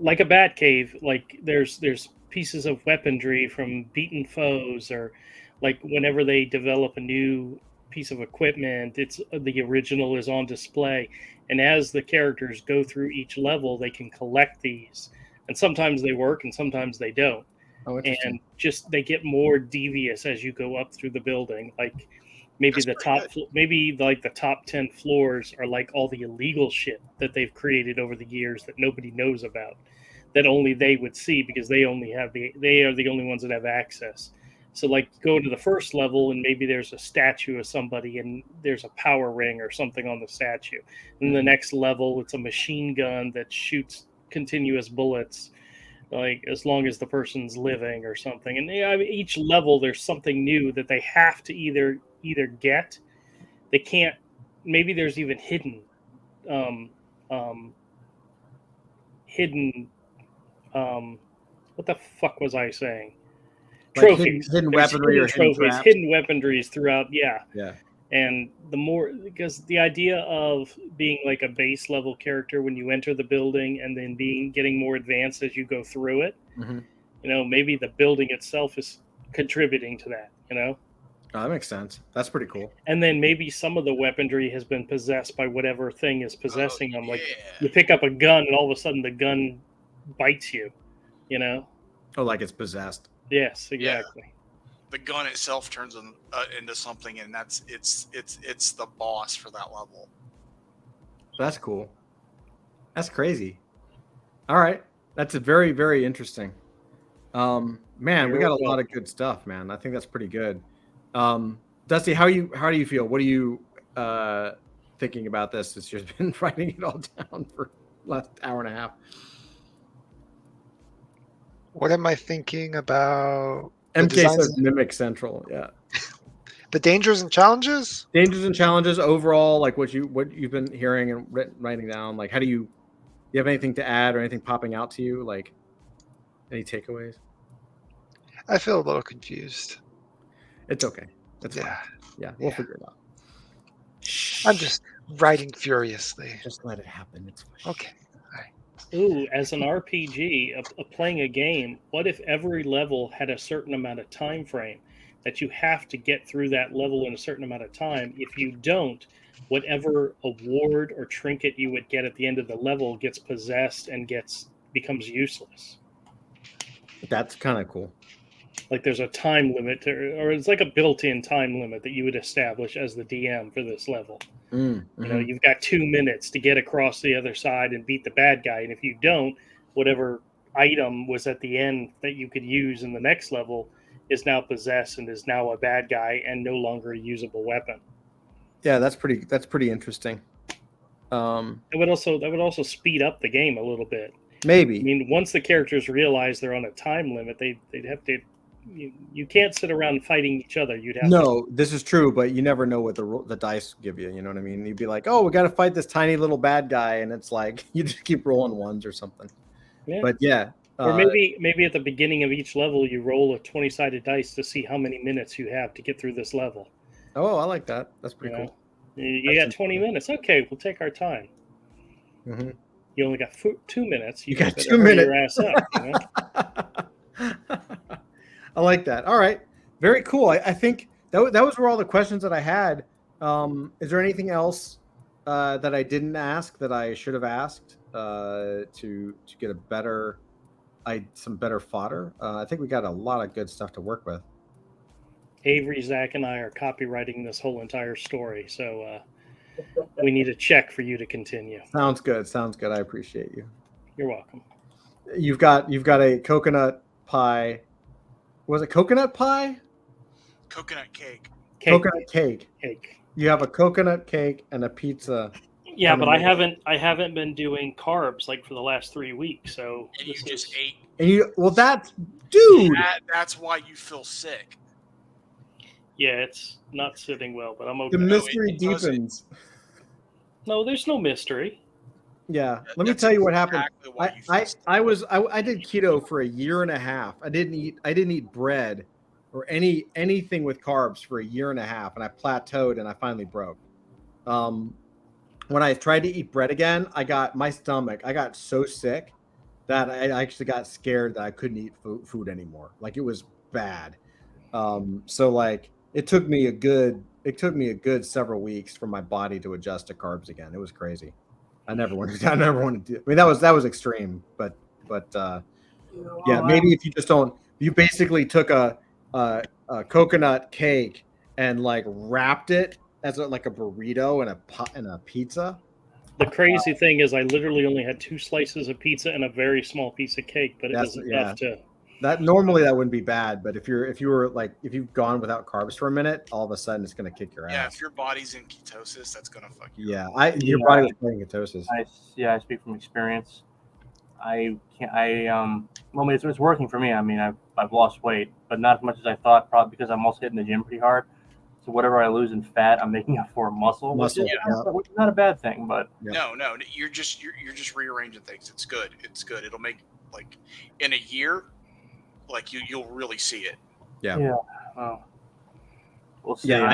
Like a bat cave. Like there's pieces of weaponry from beaten foes, or like whenever they develop a new piece of equipment, it's the original is on display, and as the characters go through each level, they can collect these, and sometimes they work and sometimes they don't. And just they get more devious as you go up through the building. Like maybe the top 10 floors are like all the illegal shit that they've created over the years that nobody knows about, that only they would see because they are the only ones that have access. So like go to the first level and maybe there's a statue of somebody and there's a power ring or something on the statue. And the next level, it's a machine gun that shoots continuous bullets, like as long as the person's living or something. And each level there's something new that they have to either get. They can't. Maybe there's even hidden what the fuck was I saying? Like Trophies, hidden There's weaponry or hidden trophies, traps. hidden weaponries throughout. Yeah, Yeah. and the more, because the idea of being like a base level character when you enter the building and then getting more advanced as you go through it. Mhm. You know, maybe the building itself is contributing to that. You know. Oh, that makes sense. That's pretty cool. And then maybe some of the weaponry has been possessed by whatever thing is possessing them. Like you Yeah. pick up a gun and all of a sudden the gun bites you, you know? Oh, like it's possessed. Yes, exactly. The gun itself turns into something, and it's the boss for that level. That's cool. That's crazy. All right. That's a very, very interesting. Man, we got a lot of good stuff, man. I think that's pretty good. Dusty, how do you feel? What are you thinking about this? Since you've been writing it all down for the last hour and a half. What am I thinking about? The MK designs says and- Mimic Central. Yeah. the dangers and challenges? Dangers and challenges overall, like what you've been hearing and writing down. Like, how do you have anything to add or anything popping out to you? Like, any takeaways? I feel a little confused. It's okay. That's fine. Yeah, we'll figure it out. I'm just writing furiously. Just let it happen. It's fine. Okay. Ooh, as an RPG, playing a game, what if every level had a certain amount of time frame that you have to get through that level in a certain amount of time? If you don't, whatever award or trinket you would get at the end of the level gets possessed and becomes useless. That's kind of cool. Like there's a time limit, or it's like a built-in time limit that you would establish as the DM for this level. You know, you've got 2 minutes to get across the other side and beat the bad guy, and if you don't, whatever item was at the end that you could use in the next level is now possessed and is now a bad guy and no longer a usable weapon. Yeah, that's pretty interesting. That would also speed up the game a little bit. Maybe. I mean, once the characters realize they're on a time limit, they'd have to. You can't sit around fighting each other. You'd have No, this is true, but you never know what the dice give you. You know what I mean? You'd be like, oh, we got to fight this tiny little bad guy, and it's like you just keep rolling ones or something. Yeah. But yeah. Or maybe at the beginning of each level, you roll a 20-sided dice to see how many minutes you have to get through this level. Oh, I like that. That's pretty cool. You got 20 minutes. Okay, we'll take our time. Mm-hmm. You only got 2 minutes. You got 2 minutes. Your ass up, you know? I like that. All right. Very cool. I think that was where all the questions that I had. Is there anything else that I didn't ask that I should have asked to get some better fodder? I think we got a lot of good stuff to work with. Avery, Zach, and I are copywriting this whole entire story, so we need a check for you to continue. Sounds good. I appreciate you. You're welcome. You've got a coconut pie. Was it coconut pie? Coconut cake. Coconut cake. Cake. You have a coconut cake and a pizza. Yeah, but I haven't been doing carbs like for the last 3 weeks, so And you just ate. And that's dude. That's why you feel sick. Yeah, it's not sitting well, but I'm okay. The mystery it doesn't. deepens. No, there's no mystery. Yeah, let me That's tell you what happened. exactly why you feel sick. I did keto for a year and a half. I didn't eat bread or anything with carbs for a year and a half, and I plateaued and I finally broke. When I tried to eat bread again, I got so sick that I actually got scared that I couldn't eat food anymore. Like it was bad. So like it took me a good several weeks for my body to adjust to carbs again. It was crazy. I never wanted to do it. I mean, that was extreme, but yeah, maybe if you just don't, you basically took a coconut cake and like wrapped it as like a burrito and a pizza. The crazy thing is I literally only had 2 slices of pizza and a very small piece of cake, but it was enough to. That normally that wouldn't be bad, but if you've gone without carbs for a minute, all of a sudden it's gonna kick your ass. Yeah, if your body's in ketosis, that's gonna fuck you. Yeah, your body was playing ketosis. I speak from experience. Well, it's working for me. I mean, I've lost weight, but not as much as I thought. Probably because I'm also hitting the gym pretty hard. So whatever I lose in fat, I'm making up for muscle, which is not a bad thing. But No, you're just rearranging things. It's good. It'll make, like, in a year, like you'll really see it. Yeah. Well, we'll see. Yeah,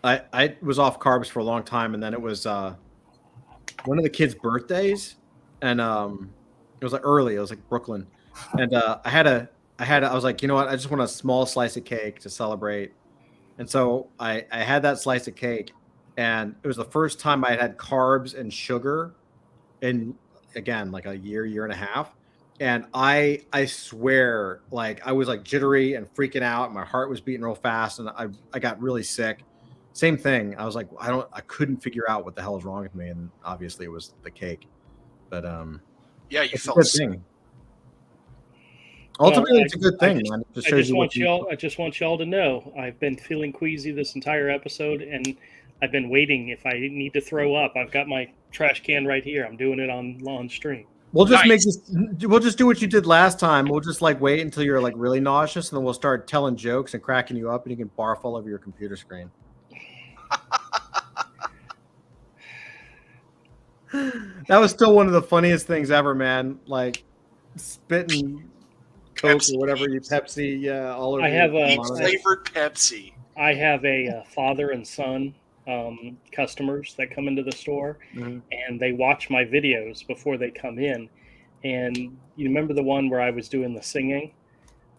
I was off carbs for a long time, and then it was one of the kids' birthdays, and it was like early. It was like Brooklyn, and I was like, you know what? I just want a small slice of cake to celebrate, and so I had that slice of cake, and it was the first time I had carbs and sugar in, again, like a year and a half. And I swear, like I was like jittery and freaking out. My heart was beating real fast, and I got really sick. Same thing. I was like, I couldn't figure out what the hell was wrong with me, and obviously it was the cake. But Yeah, you it's a felt good sick. thing. Ultimately, it's a good thing, I man. It I just want y'all to know I've been feeling queasy this entire episode, and I've been waiting. If I need to throw up, I've got my trash can right here. I'm doing it on stream. We'll just Nice. we'll just do what you did last time. We'll just like wait until you're like really nauseous, and then we'll start telling jokes and cracking you up, and you can barf all over your computer screen. That was still one of the funniest things ever, man. Like spitting Coke Pepsi. or whatever you Pepsi, yeah, all over. I have your a- Deep monitor. flavored Pepsi. I have a father and son customers that come into the store, Mhm. and they watch my videos before they come in. And you remember the one where I was doing the singing?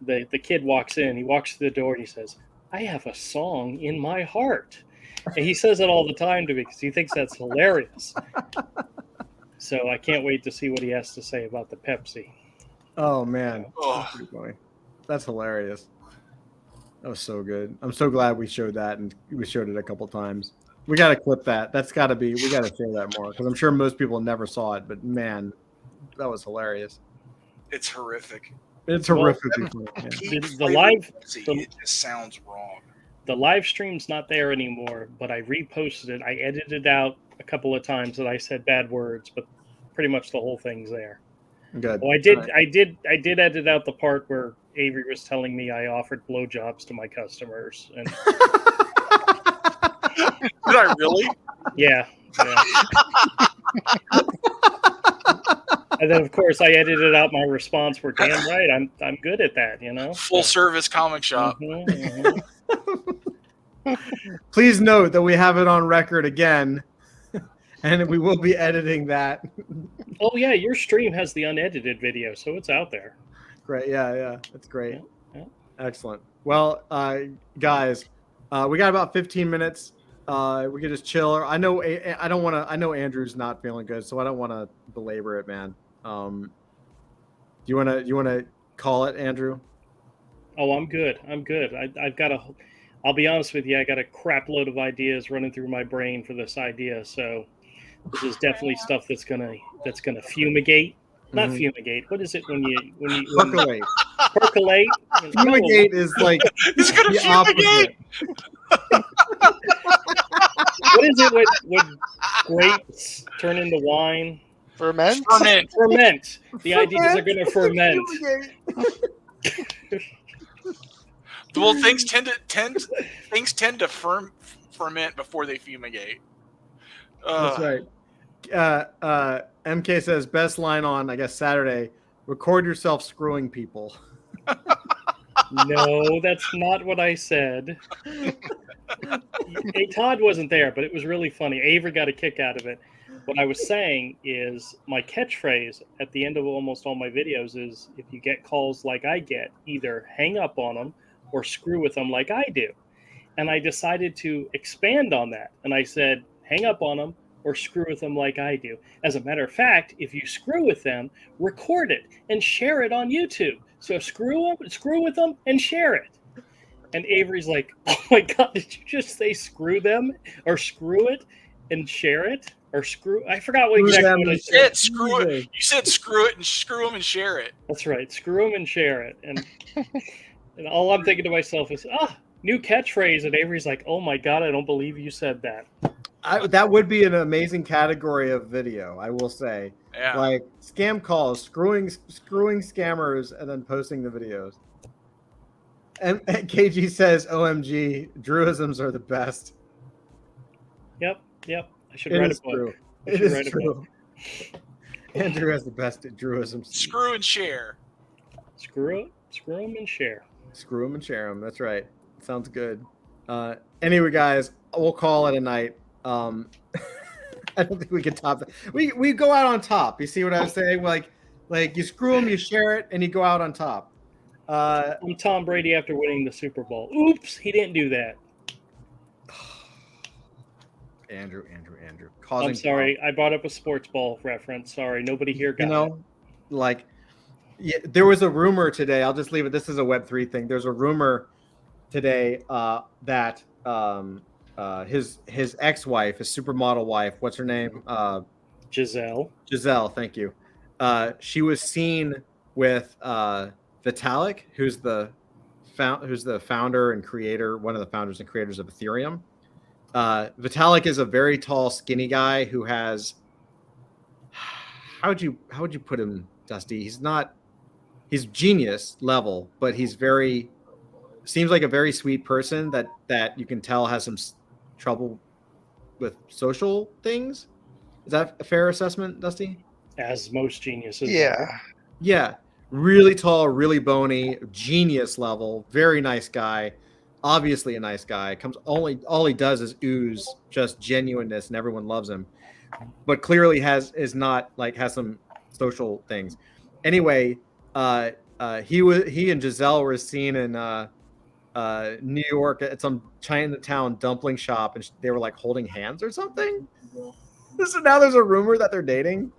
The kid walks in, he walks through the door, and he says, "I have a song in my heart." And he says it all the time to me because he thinks that's hilarious. So I can't wait to see what he has to say about the Pepsi. Oh man, Oh. that's pretty funny. That's hilarious. That was so good. I'm so glad we showed that, and we showed it a couple times. We got to clip that. That's got to be. We got to share that more because I'm sure most people never saw it. But man, that was hilarious. It's horrific. It's Well, horrifically funny. Yeah. Peak The flavored live- Pepsi, the- it just sounds wrong. The live stream's not there anymore, but I reposted it. I edited out a couple of times that I said bad words, but pretty much the whole thing's there. Good. Oh, I did edit out the part where Avery was telling me I offered blowjobs to my customers, and Did I really? yeah. And then of course I edited out my response. We're damn right. I'm good at that, you know. Full service comic shop. Mhm. Please note that we have it on record again, and we will be editing that. Oh yeah, your stream has the unedited video, so it's out there. Great. Yeah. That's great. Yeah. Excellent. Well, guys, we got about 15 minutes. We can just chill. I know I don't want to. I know Andrew's not feeling good, so I don't want to belabor it, man. Do you want to call it, Andrew? Oh, I'm good. I've got I'll be honest with you. I got a crap load of ideas running through my brain for this idea. So this is definitely stuff that's gonna fumigate. Not Mhm. fumigate. What is it when you Percolate. percolate? Fumigate is like It's gonna the fumigate. opposite. What is it when grapes turn into wine? Ferment? Ferment. Ferment. The ideas are going to ferment. Well, things tend to ferment before they fumigate. That's right. MK says best line on, I guess, Saturday. Record yourself screwing people. No, that's not what I said. Hey, Todd wasn't there, but it was really funny. Avery got a kick out of it. What I was saying is my catchphrase at the end of almost all my videos is, if you get calls like I get, either hang up on them or screw with them like I do. And I decided to expand on that. And I said, hang up on them or screw with them like I do. As a matter of fact, if you screw with them, record it and share it on YouTube. So screw with them and share it. And Avery's like, oh my God, did you just say screw them or screw it and share it? Or screw, I forgot what exactly what I You said. said screw it. You said screw it and screw them and share it. That's right. Screw them and share it. And all I'm thinking to myself is, new catchphrase. And Avery's like, oh my God, I don't believe you said that. That would be an amazing category of video, I will say. Yeah. Like scam calls, screwing scammers, and then posting the videos. And KG says, OMG, Druisms are the best. Yep. I should It write is a book. true. I It should is write a book. true. Andrew has the best at Druisms. Screw and share. Screw it Screw them and share. Screw them and share them. That's right. Sounds good. Anyway, guys, we'll call it a night. I don't think we can top that. We go out on top. You see what I was saying? Like you screw them, you share it, and you go out on top. I'm Tom Brady after winning the Super Bowl. Oops, he didn't do that. Andrew. I'm sorry. I brought up a sports ball reference. Sorry, nobody here got it. There was a rumor today. I'll just leave it. This is a Web3 thing. There's a rumor today that his ex-wife, his supermodel wife, what's her name? Giselle. Giselle, thank you. She was seen with Vitalik, who's the founder and creator, one of the founders and creators of Ethereum. Vitalik is a very tall, skinny guy who has. How would you put him, Dusty? He's genius level, but seems like a very sweet person that you can tell has some trouble with social things. Is that a fair assessment, Dusty? As most geniuses. Yeah. Really tall, really bony, genius level, very nice guy. Obviously a nice guy. All he does is ooze just genuineness and everyone loves him. But clearly has some social things. Anyway, he and Giselle were seen in New York at some Chinatown dumpling shop, and they were like holding hands or something. So now there's a rumor that they're dating,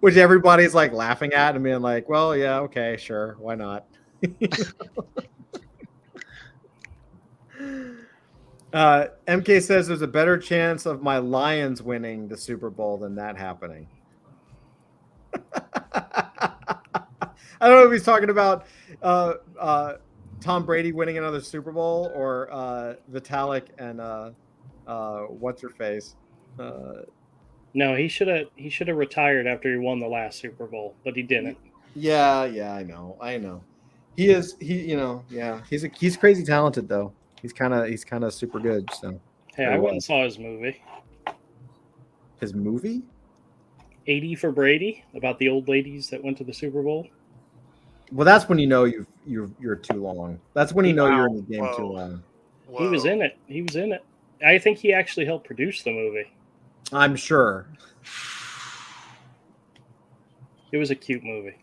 which everybody's like laughing at and being like, "Well, yeah, okay, sure, why not?" MK says there's a better chance of my Lions winning the Super Bowl than that happening. I don't know if he's talking about Tom Brady winning another Super Bowl or Vitalik and what's her face. No, he should have retired after he won the last Super Bowl, but he didn't. Yeah, I know. He's crazy talented though. He's kind of super good. So hey, I went and saw his movie. His movie? 80 for Brady, about the old ladies that went to the Super Bowl. Well, that's when you know you're too long. That's when you know you're in the game too long. He was in it. I think he actually helped produce the movie. I'm sure. It was a cute movie.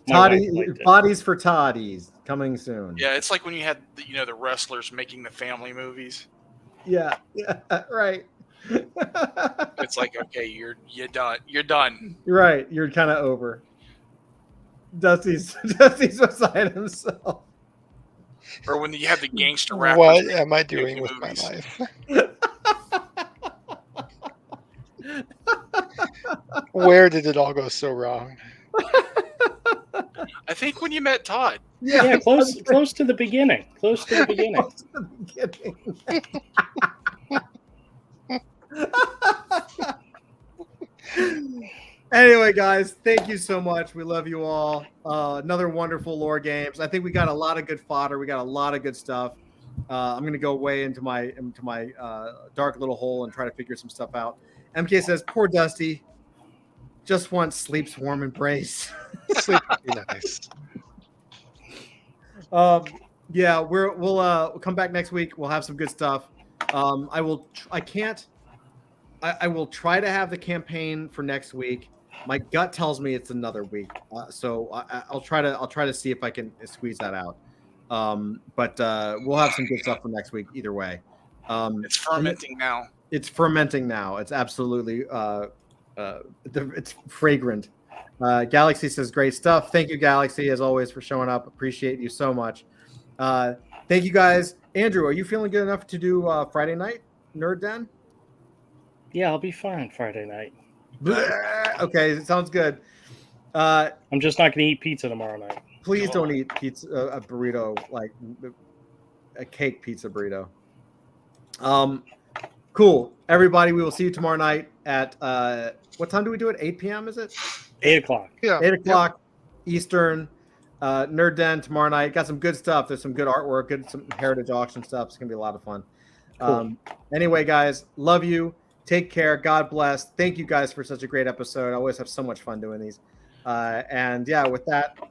Bodies for Toddies coming soon. Yeah, it's like when you had the wrestlers making the family movies. Yeah, right. It's like, okay, you're done. You're done. You're right. You're kind of over. Dusty's beside himself. Or when you have the gangster rappers. What am I doing with my life? Where did it all go so wrong? I think when you met Todd. Yeah, close to the beginning. Close to the beginning. Anyway, guys, thank you so much. We love you all. Another wonderful lore games. I think we got a lot of good fodder. We got a lot of good stuff. I'm going to go way into my dark little hole and try to figure some stuff out. MK says, "Poor Dusty. Just wants sleep's warm embrace." Sleep would be nice. Yeah, we'll come back next week. We'll have some good stuff. I will try to have the campaign for next week. My gut tells me it's another week, so I'll try to see if I can squeeze that out. But we'll have some good stuff for next week either way. It's fermenting now. It's fermenting now. It's absolutely it's fragrant. Galaxy says great stuff. Thank you, Galaxy, as always, for showing up. Appreciate you so much. Thank you, guys. Andrew, are you feeling good enough to do Friday night Nerd Den? Yeah, I'll be fine Friday night. Okay, sounds good. I'm just not going to eat pizza tomorrow night. Please don't eat pizza, a burrito, like a cake pizza burrito. Cool. Everybody, we will see you tomorrow night at, what time do we do it? 8 p.m., is it? 8 o'clock. Yeah. 8 o'clock Eastern. Nerd Den tomorrow night. Got some good stuff. There's some good artwork, some heritage auction stuff. It's going to be a lot of fun. Cool. Anyway, guys, love you. Take care. God bless. Thank you guys for such a great episode. I always have so much fun doing these. And yeah, with that, love